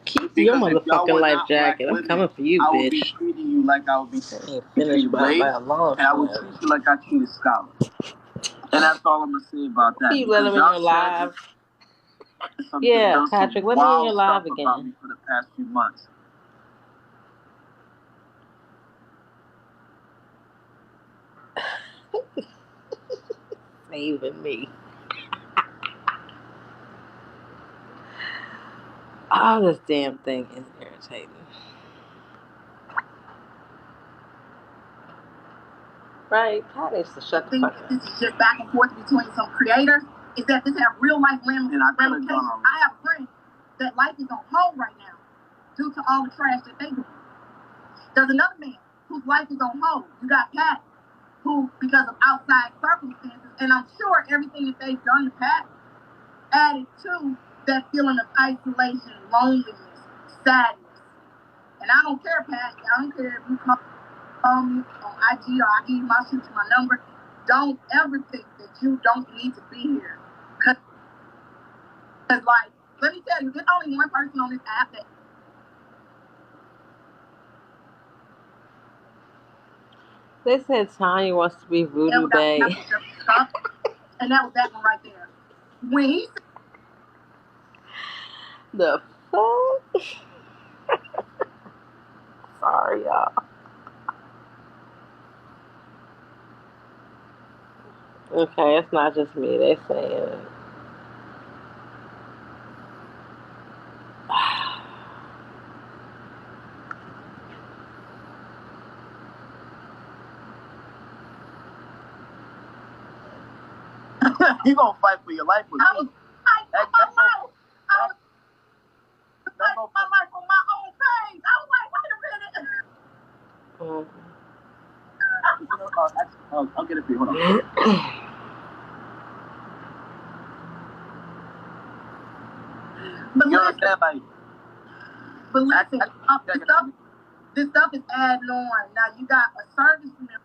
Speaker 1: Keep your motherfucking life jacket. I'm coming for you, bitch.
Speaker 5: I would be treating you like I would be
Speaker 1: finished by a long
Speaker 5: and I would treat you like I treated Scholar. And that's all I'm going to say about that.
Speaker 1: You let him in your live. Yeah, Patrick, let me in your live again.
Speaker 5: About me for the past few months.
Speaker 1: Saving me. Oh, this damn thing is irritating. Right? Pat needs to shut the fuck up.
Speaker 2: This is just back and forth between some creators. Is that this have real life ramifications? I have a friend that life is on hold right now due to all the trash that they do. There's another man whose life is on hold. You got Pat, who, because of outside circumstances, and I'm sure everything that they've done to Pat added to that feeling of isolation, loneliness, sadness. And I don't care, Pat. I don't care if you call me on IG or I give you my shoot to my number. Don't ever think that you don't need to be here. Because, like, let me tell you, there's only one person on this app that.
Speaker 1: They said Tanya wants to be Voodoo Bay.
Speaker 2: And that was that one right there. When he said,
Speaker 1: the fuck? Sorry, y'all. Okay, it's not just me. They saying it.
Speaker 5: You gonna fight for your life with me?
Speaker 2: I was fighting my life on my own page. I was like, wait a minute.
Speaker 5: I'll get it for you. Hold on.
Speaker 2: But listen, this stuff is adding on. Now you got a service member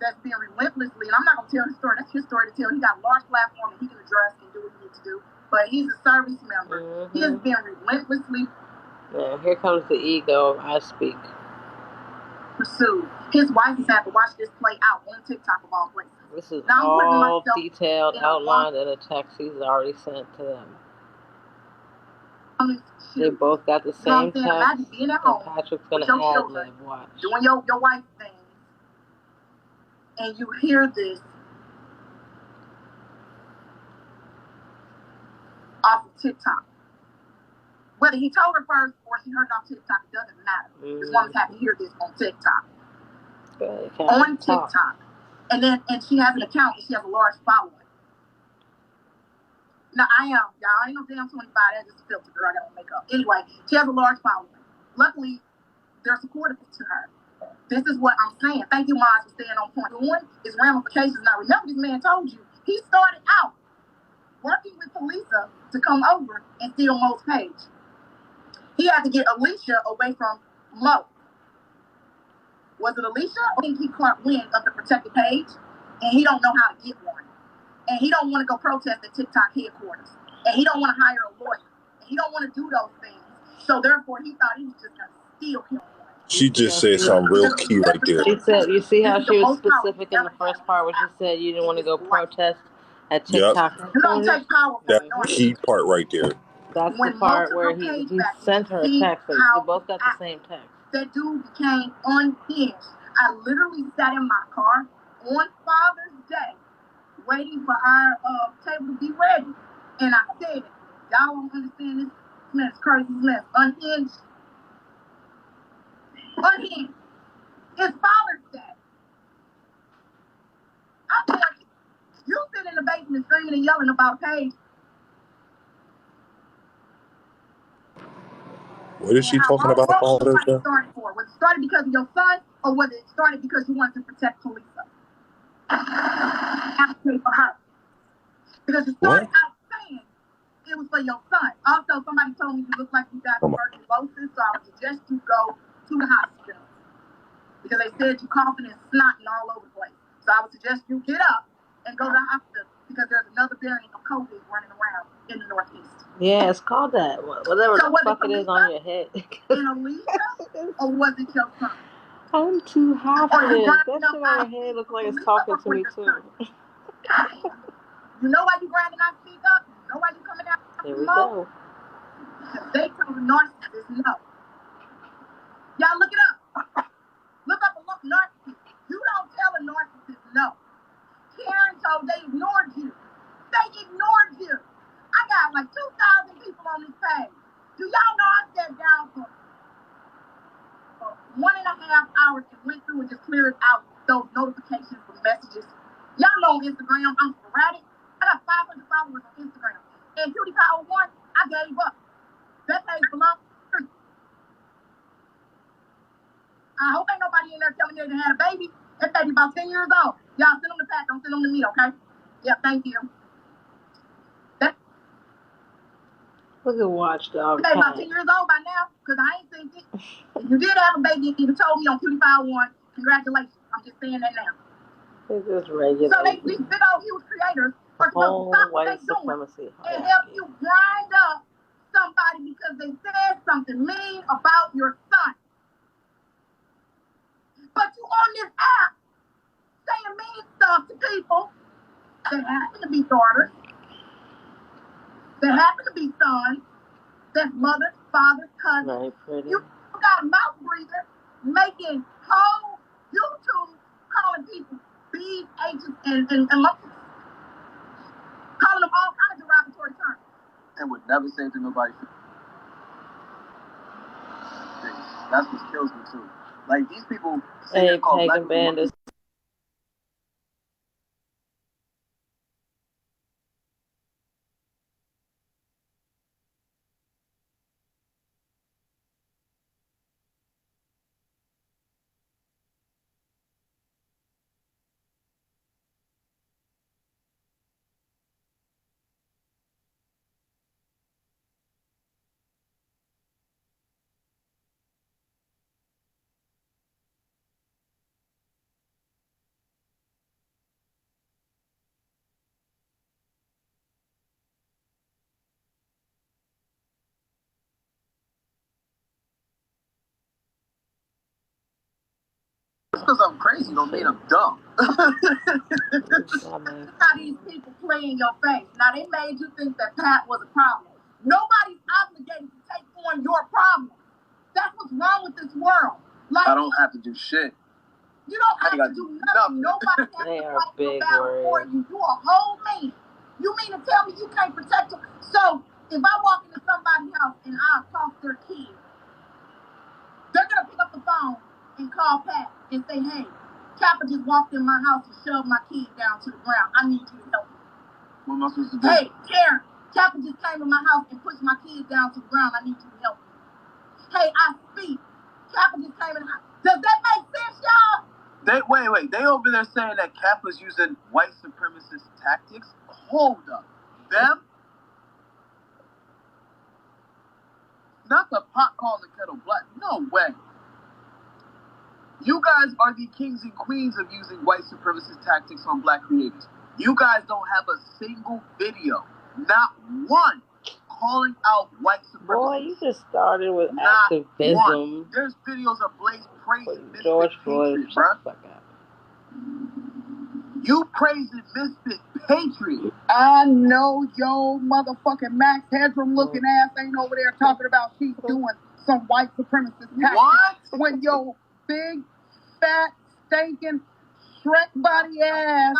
Speaker 2: that's being relentlessly, and I'm not gonna tell his story. That's his story to tell. He got a large platform and he can address and do what he needs to do. But he's a service member. Mm-hmm. He has been relentlessly.
Speaker 1: Yeah, here comes the ego. I speak.
Speaker 2: Pursued. His wife has had to watch this play out on TikTok of all places.
Speaker 1: This is all detailed, outlined in a text he's already sent to them. They both got the same text. And Patrick's gonna ad-lib. Watch.
Speaker 2: Doing your wife things, and you hear this off of TikTok. Whether he told her first or she heard it off TikTok, it doesn't matter. This woman's had to hear this on TikTok. On TikTok. And she has an account and she has a large following. Now, y'all ain't no damn 25. That's just a filter, girl. I got no makeup. Anyway, she has a large following. Luckily, they're supportive to her. This is what I'm saying. Thank you, Maz, for staying on point. One is ramifications. Now, remember, this man told you he started out working with Talisa to come over and steal Mo's page. He had to get Alicia away from Mo. Was it Alicia? I think he caught wind of the protected page, and he don't know how to get one. And he don't want to go protest at TikTok headquarters. And he don't want to hire a lawyer. And he don't want to do those things. So therefore, he thought he was just going to steal him.
Speaker 3: She just said something real key right there.
Speaker 1: She said, you see how she was specific in the first part where she said you didn't want to go protest at TikTok?
Speaker 3: Yep. That key part right there.
Speaker 1: That's the part where he sent her a text. They both got the same text.
Speaker 2: That dude became unhinged. I literally sat in my car on Father's Day waiting for our table to be ready. And I said, y'all don't understand this. This man's crazy. This man's unhinged. Unhinged. It's Father's Day. I said, you sit in the basement screaming and yelling about a page.
Speaker 3: What is she talking about?
Speaker 2: What was it started for? Was it started because of your son, or was it started because you wanted to protect Talisa? Advocate for her. Because you started out saying it was for your son. Also, somebody told me you look like you got tuberculosis, so I would suggest you go to the hospital. Because they said you coughing and snotting all over the place. So I would suggest you get up and go to the hospital, because there's another variant of COVID running around in the Northeast.
Speaker 1: Yeah, it's called that. Whatever the fuck it is on your head.
Speaker 2: And Alicia, or was it your son?
Speaker 1: I'm too hot for this. That shit on your head looks like it's talking to me too.
Speaker 2: You know why you grinding out speak up? You know why you coming out?
Speaker 1: Here we go.
Speaker 2: Because they told the narcissist no. Y'all look it up. Look up a narcissist. You don't tell a narcissist no. Karen told they ignored you. They ignored you. I got like 2,000 people on this page. Do y'all know I sat down for 1.5 hours and went through and just cleared out those notifications with messages? Y'all know on Instagram, I'm sporadic. I got 500 followers on Instagram. And Cutie Power 1, I gave up. That page belongs to me. I hope ain't nobody in there telling me they had a baby. That baby about 10 years old. Y'all send them to Pat, don't send them to me, okay? Yeah, thank you.
Speaker 1: Look at Watchdog.
Speaker 2: Okay, about 10 years old by now, because I ain't seen it. If you did have a baby, you even told me on Cutie Power 1, congratulations. I'm just saying that now.
Speaker 1: It's just regular.
Speaker 2: So these big old huge creators are supposed to stop what they're doing and help you grind up somebody because they said something mean about your son. But you on this app saying mean stuff to people that happen to be daughters, that happen to be sons, that's mothers, fathers, cousins.
Speaker 1: Very pretty.
Speaker 2: You got a mouth breather making whole YouTube calling people B's, H's, and monkeys. Calling them all kinds of derogatory terms.
Speaker 5: And would never say to nobody. That's what kills me too. Like these people say they're called black bandits. Because I'm crazy don't mean I'm dumb.
Speaker 2: play in your face. Now, they made you think that Pat was a problem. Nobody's obligated to take on your problem. That's what's wrong with this world. Like,
Speaker 5: I don't have to do shit.
Speaker 2: You don't have to do nothing. Nobody has to fight your battle for you. You're a whole man. You mean to tell me you can't protect them? So, if I walk into somebody's house and I talk their kid, they're going to pick up the phone and call Pat and say, hey, Cappa just walked in my house and shoved my kid down to the ground. I need you to help me.
Speaker 5: What am I supposed to do?
Speaker 2: Hey, Karen, Cappa just came in my house and pushed my kid down to the ground. I need you to help me. Hey, I speak. Cappa just came in the house. Does that make sense, y'all?
Speaker 5: Wait. They over there saying that Cappa's using white supremacist tactics? Hold up. Them? Not the pot calling the kettle black. No way. You guys are the kings and queens of using white supremacist tactics on black creators. You guys don't have a single video, not one, calling out white supremacists.
Speaker 1: Boy, you just started with
Speaker 5: not
Speaker 1: activism.
Speaker 5: One. There's videos of Blaze praising
Speaker 1: George Floyd,
Speaker 5: bruh.
Speaker 1: fuck up.
Speaker 5: You praising Misfit Patriot.
Speaker 2: I know your motherfucking Max Headroom looking ass ain't over there talking about she's doing some white supremacist tactics.
Speaker 5: What?
Speaker 2: When your big, fat, stinking, Shrek body ass,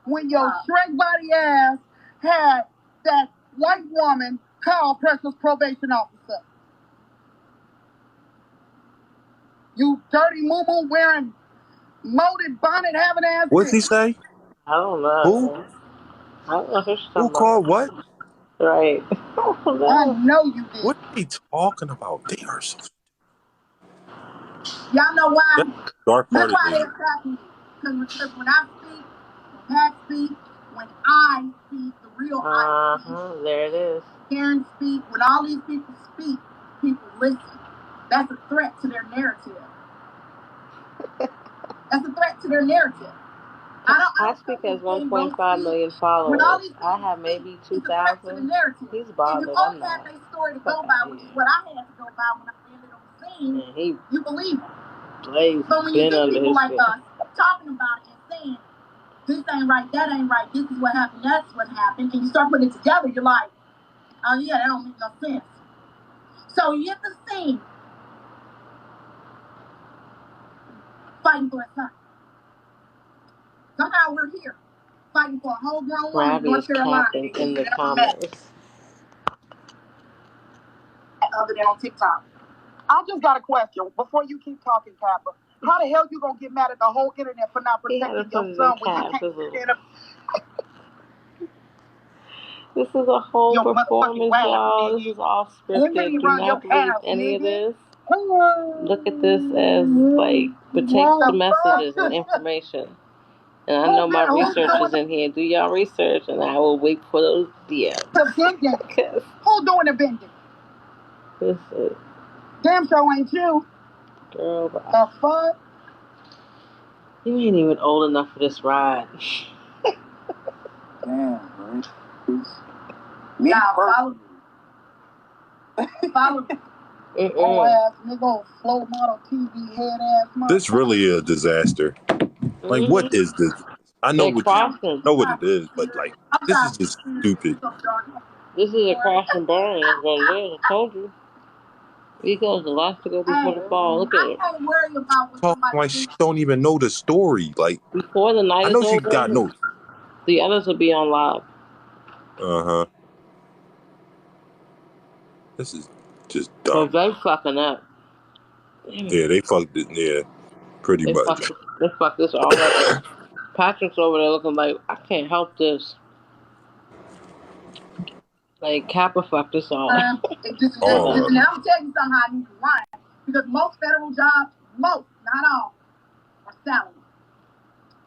Speaker 2: when your Shrek body ass had that white woman call Precious probation officer. You dirty moo-moo wearing molded bonnet having ass.
Speaker 3: What'd he say?
Speaker 1: I don't know.
Speaker 3: Who?
Speaker 1: I don't know who's
Speaker 3: Who called what?
Speaker 1: Right.
Speaker 2: I know you did.
Speaker 3: What are they talking about? They are so...
Speaker 2: Y'all know why?
Speaker 3: Dark
Speaker 2: That's why
Speaker 3: party.
Speaker 2: they're attacking me. Because when I speak, when Pat speak, when I speak, the real I speak.
Speaker 1: There it is.
Speaker 2: Karen speak. When all these people speak, people listen. That's a threat to their narrative. That's a threat to their narrative.
Speaker 1: I speak has 1.5 million followers. I have maybe 2,000. He's bothered.
Speaker 2: I'm not. Have a story to go by, which is what I had to go by when I landed on the scene. You believe it. So when you get people like us talking about it and saying, this ain't right, that ain't right, this is what happened, that's what happened, and you start putting it together, you're like, oh yeah, that don't make no sense. So you hit the scene fighting for a son. Somehow we're here fighting for a whole grown woman in North Carolina.
Speaker 1: In the comments.
Speaker 2: Other than on TikTok. I just got a question before you keep talking, Cappa. How the hell you gonna get mad at the whole internet for not protecting your son when you can't stand up?
Speaker 1: This is a whole performance, y'all. This is all scripted. Do not believe any of this. Look at this as like protect the messages and information. And I know my research is in here. Do y'all research, and I will wait for those DMs.
Speaker 2: Who doing the bending?
Speaker 1: This is
Speaker 2: damn show ain't you.
Speaker 1: Girl,
Speaker 2: the fuck?
Speaker 1: You ain't even old enough for this ride.
Speaker 5: Damn, right?
Speaker 2: Follow me. Oh ass nigga, flow model TV head ass mother.
Speaker 3: This really a disaster. Like, what is this? I know what it is, but like, this is just stupid.
Speaker 1: This is a crash and burn. Is what it is. I told you. Because the last to go before the fall. Look at it.
Speaker 3: Talk like she don't even know the story. Like,
Speaker 1: before the night
Speaker 3: I know
Speaker 1: is
Speaker 3: she
Speaker 1: over,
Speaker 3: got no.
Speaker 1: The others will be on live.
Speaker 3: This is just dumb.
Speaker 1: They fucking up.
Speaker 3: Yeah, they fucked it. Yeah, pretty much.
Speaker 1: They fucked this all up. Patrick's over there looking like, I can't help this. Like, Cappa fucked this all up.
Speaker 2: Now, I'm telling you something I need to run. Because most federal jobs, not all, are salary.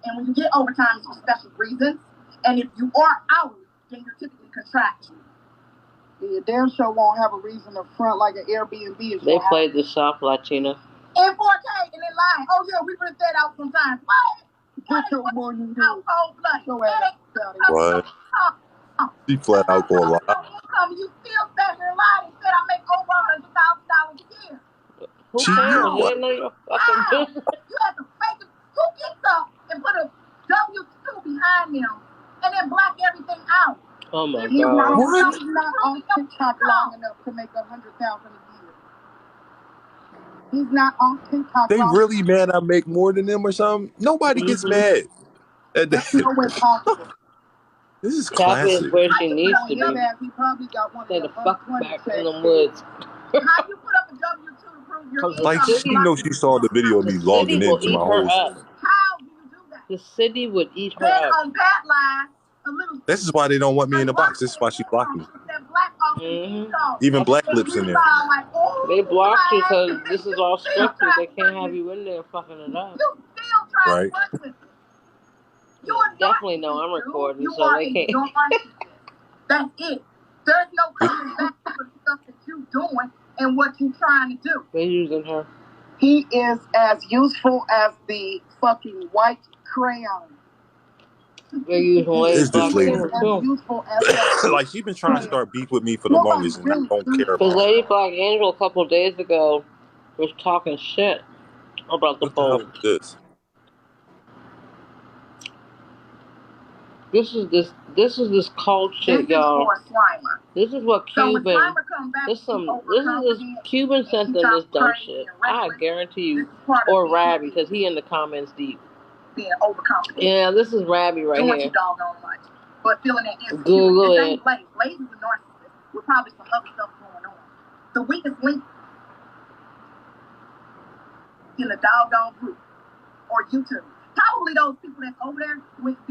Speaker 2: And when you get overtime, it's for special reasons. And if you are hourly, then you're typically contractual. Yeah, damn show won't have a reason to front like an Airbnb.
Speaker 1: They played the soft Latina.
Speaker 2: In 4K, and they lying. Oh yeah, we print that out sometimes. What? Get your money in. Cold blooded.
Speaker 3: What? She flat out going lie.
Speaker 2: You still sat here and lied and said I make over $100,000 a year.
Speaker 1: Who cares? You didn't know your fucking business.
Speaker 2: You had to fake it. Who gets up and put a W-2 behind them and then black everything out.
Speaker 1: Oh my God.
Speaker 2: He's not on TikTok long enough to make $100,000 a year. He's not on TikTok.
Speaker 3: They really mad I make more than them or something? Nobody gets mad at
Speaker 2: That's no way possible.
Speaker 3: This is
Speaker 1: Cappa is
Speaker 3: classic.
Speaker 1: where she needs to be.
Speaker 2: He probably got one
Speaker 1: Stay the fuck back in the woods.
Speaker 2: How you put up a W-2 to prove your income?
Speaker 3: Like, she knows she saw the video of me logging into my whole
Speaker 1: How do you do that? The city would eat her up.
Speaker 2: On that line, a little.
Speaker 3: This is why they don't want me in the box. This is why she blocked me. Even Black Lips in there.
Speaker 1: They blocked you because this is all scripted. They can't have you in there fucking it up.
Speaker 3: Right.
Speaker 1: Definitely know I'm recording, so they can't.
Speaker 2: That's it. There's no coming back to the stuff that you're doing and what you're trying to do.
Speaker 1: They're using her.
Speaker 2: He is as useful as the fucking white crayon.
Speaker 1: They're using Lady Black Angel too.
Speaker 3: Like, she's been trying to start beef with me for the longest, and I don't care about
Speaker 1: it. Lady Black Angel a couple of days ago was talking shit about the poll.
Speaker 3: What the hell is this?
Speaker 1: This is this cult shit, y'all. This is what Cuban. This Cuban sent them this dumb shit. I guarantee you, or Rabbi, because he in the comments deep.
Speaker 2: Being overconfident.
Speaker 1: Yeah, this is Rabbi right here.
Speaker 2: But feeling that
Speaker 1: Google it.
Speaker 2: Blaze is a narcissist with probably some other stuff going on. The weakest link in the doggone group or YouTube. Probably those people that's over there wouldn't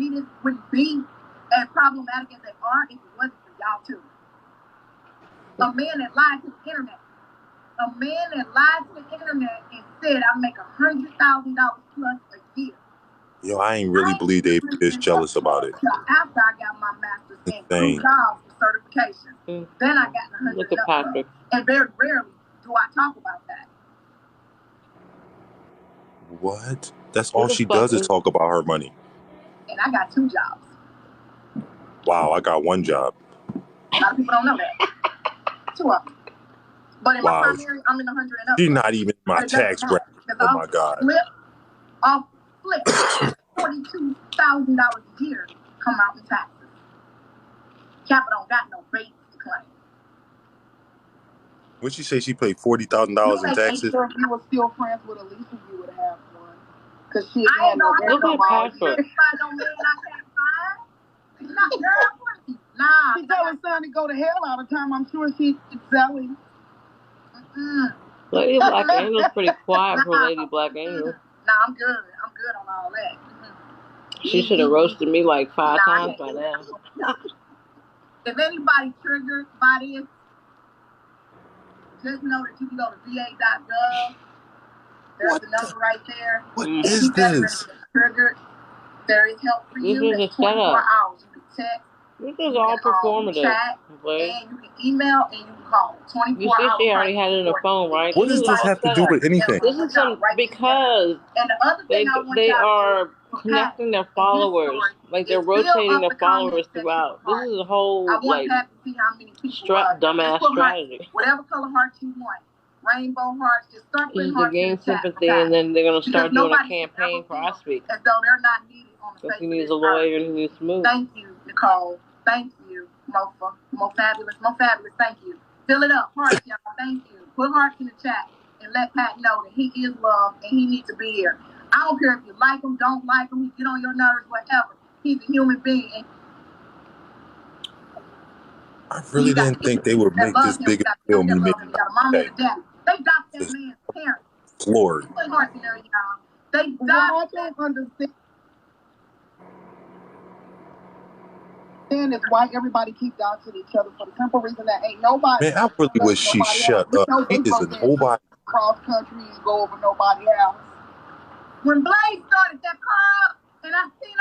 Speaker 2: be as problematic as they are if it wasn't for y'all too. A man that lied to the internet. A man that lied to the internet and said I make $100,000 plus a year.
Speaker 3: Yo, I ain't really believe they this jealous about it.
Speaker 2: After I got my master's and 2 jobs for certification, then I got
Speaker 1: Look at Patrick.
Speaker 2: And very rarely do I talk about that.
Speaker 3: What? That's all she does is talk about her money.
Speaker 2: And I got 2 jobs.
Speaker 3: Wow, I got 1 job.
Speaker 2: A lot of people don't know that. 2 of them. But in my primary, I'm in the 100 and up.
Speaker 3: She's not even my tax bracket. Oh my God.
Speaker 2: Flip $42,000 a year come out in taxes. Cappa don't got no babies to claim.
Speaker 3: Would she say she paid $40,000 in taxes?
Speaker 2: If you were still friends with Alicia, you would have one. Because she had no
Speaker 1: Look at Patrick.
Speaker 2: She tell her son to go to hell all the time. I'm sure she's selling.
Speaker 1: Lady Black Angel's pretty quiet for Lady Black Angel.
Speaker 2: Nah, I'm good. I'm good on all that.
Speaker 1: She should have roasted me like 5 times by now.
Speaker 2: If anybody triggered by this, just know that you can go to va.gov. There's the number right there.
Speaker 3: What is this?
Speaker 2: Triggered. There is help for you.
Speaker 1: This is a setup.
Speaker 2: Hours. You can text.
Speaker 1: This is all performative.
Speaker 2: Chat, and you can email and you can call. 24 hours.
Speaker 1: You see, she already had it in the phone, right?
Speaker 3: What does this have to do with anything?
Speaker 1: This is because they are connecting their followers. Like, they're rotating their followers throughout. This is a whole, like, dumbass strategy.
Speaker 2: Whatever color hearts you want. Rainbow hearts, just start putting hearts
Speaker 1: to gain sympathy, and then they're going to start doing a campaign for I Speak.
Speaker 2: As though they're not needed on the face of this earth.
Speaker 1: He needs a lawyer, he needs to move.
Speaker 2: Thank you, Nicole. Thank you, Mofa. Mo fabulous. Thank you. Fill it up. Hearts, y'all. Thank you. Put hearts in the chat and let Pat know that he is loved and he needs to be here. I don't care if you like him, don't like him, he get on your nerves, whatever. He's a human being. And
Speaker 3: I really didn't think they would make this big a deal. Me making
Speaker 2: they got that man's parents.
Speaker 3: Lord.
Speaker 2: Put hearts in there, y'all. They got that understand. Is why everybody keep doxing each other for the simple reason that ain't nobody.
Speaker 3: Man, I really wish she shut up. He is a nobody.
Speaker 2: Cross country and go over nobody's house. When Blaze started that car up, and I seen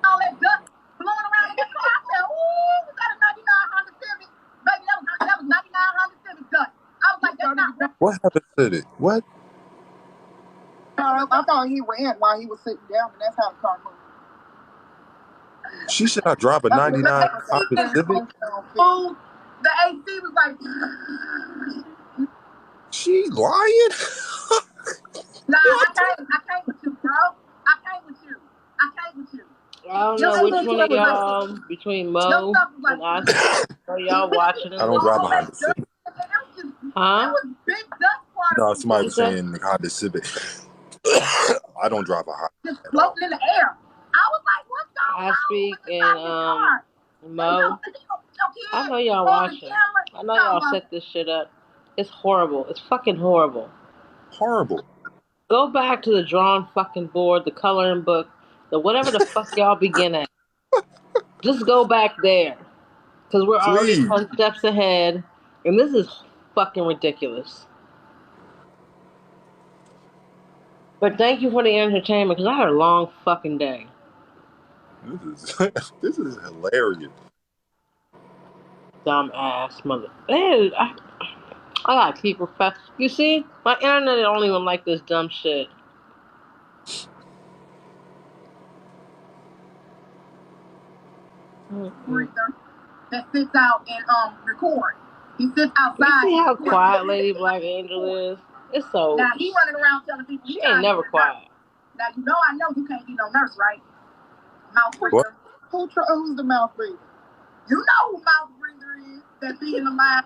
Speaker 2: all that dust blowing around in the car, I said, "Ooh, we got a 99 Honda Civic, baby. That was 99 Honda Civic dust." I was like, "That's not right."
Speaker 3: What happened to it? What?
Speaker 2: I thought he ran while he was sitting down, and that's how the car moved.
Speaker 3: She said I drive a 99 Honda Civic.
Speaker 2: Oh, the AC was like.
Speaker 3: She lying?
Speaker 2: Nah, I came with you, bro. I came with you.
Speaker 1: I don't know which one of y'all, between Mo and us, are y'all watching it?
Speaker 3: I don't drive a Honda Civic.
Speaker 1: Huh?
Speaker 3: No, somebody was saying the Honda Civic. I don't drive a Honda.
Speaker 2: Just floating in the air. I was like, what's going on?
Speaker 1: I speak and Mo. I know y'all watching. I know y'all set this shit up. It's horrible. It's fucking horrible.
Speaker 3: Horrible.
Speaker 1: Go back to the drawing fucking board, the coloring book, the whatever the fuck y'all begin at. Just go back there. Because we're already 10 steps ahead. And this is fucking ridiculous. But thank you for the entertainment, because I had a long fucking day.
Speaker 3: This is hilarious.
Speaker 1: Dumb ass mother. Man, I gotta keep refreshing. You see, my internet don't even like this dumb shit.
Speaker 2: That sits out and record. He sits outside.
Speaker 1: You see how quiet Lady Black Angel is? It's so.
Speaker 2: Now he running around telling people
Speaker 1: she ain't never quiet.
Speaker 2: Now I know you can't be no nurse, right? Mouth breather. Who's the mouth breather? You know who mouth breather is that be in the line.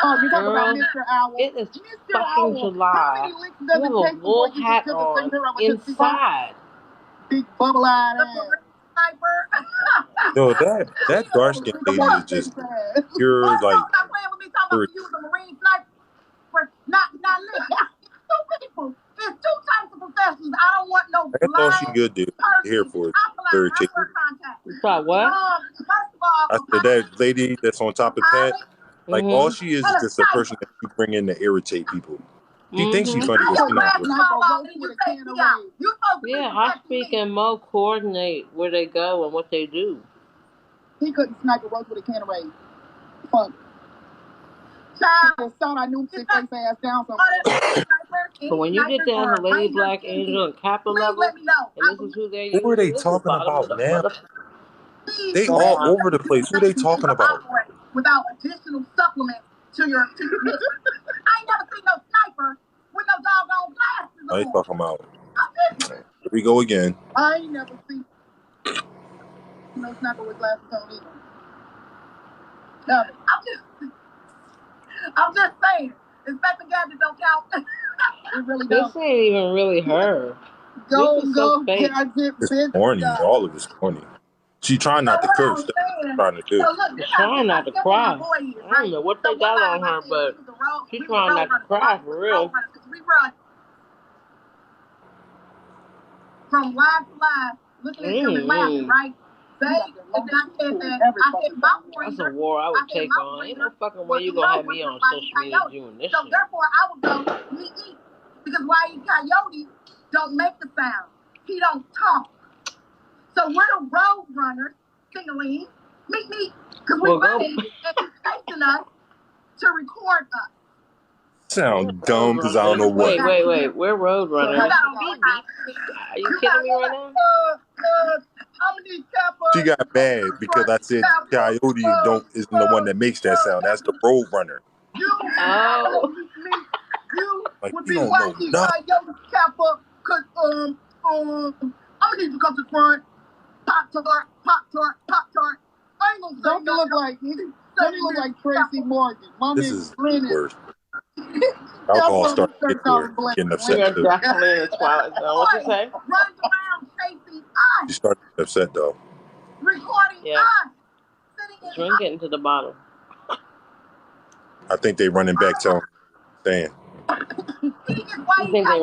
Speaker 2: Oh, you talking about Mr. Owl?
Speaker 1: It is Mr. fucking July. You have a wool hat on inside.
Speaker 2: Big bubble-eyed ass.
Speaker 3: No, that dark skinned lady is just pure like.
Speaker 2: Stop playing with me talking about you was a Marine sniper. Not listen. Two people. There's two types of professions. I don't want no
Speaker 3: That's all she good do. Here for very cheap.
Speaker 1: You thought what?
Speaker 2: First of all,
Speaker 3: I said that lady that's on top of Pat. Like all she is just a person that you bring in to irritate people. She thinks she's funny, but she's not.
Speaker 1: Yeah, I speak and Mo coordinate where they go and what they do.
Speaker 2: He couldn't snipe a roach with a can of rays. Fun. Child, thought I knew his face ass down somewhere.
Speaker 1: But when you get down to Lady Black Angel and Cappa level, and this is who they're using.
Speaker 3: Who are they talking about now? They all over the place. Who are they talking about?
Speaker 2: Without additional supplements to your mission. I ain't never seen no sniper with no doggone glasses on.
Speaker 3: They talking about. Here we go again.
Speaker 2: I ain't never seen no sniper with glasses on either. No, I'm just saying. Inspector Gadget don't count. It really don't.
Speaker 1: This ain't even really her.
Speaker 2: Go,
Speaker 3: it's corny. All of it's corny. She trying not to curse. That's what she's trying to do.
Speaker 1: She's trying not to cry. I don't know what they got on her, but she's trying not to cry for real.
Speaker 2: We run from live to live, looking at them and laughing, right?
Speaker 1: That's a war I would take on. Ain't no fucking way you gonna have me on social media doing this
Speaker 2: shit. So therefore, I would go meet me because Wile Coyote don't make the sound. He don't talk. So we're the road runners, sing-a-ling, meet me, because we're running and he's chasing us to record us.
Speaker 3: Sound dumb because I don't know what.
Speaker 1: Wait. We're road runners. Are you kidding me right now?
Speaker 3: She got mad because I said Coyote isn't the one that makes that sound. That's the road runner.
Speaker 1: Oh.
Speaker 2: Like, you don't know nothing. Cappa, cause I'm gonna need you to come to the front. Pop tart. I ain't gonna say don't you look like Tracy Morgan.
Speaker 3: This is the worst. Alcohol started getting upset.
Speaker 1: You're definitely in the Twilight Zone. What you say?
Speaker 2: Runs around chasing us.
Speaker 3: She started upset though.
Speaker 2: Recording us.
Speaker 1: Drink it into the bottle.
Speaker 3: I think they running back telling.
Speaker 2: You think they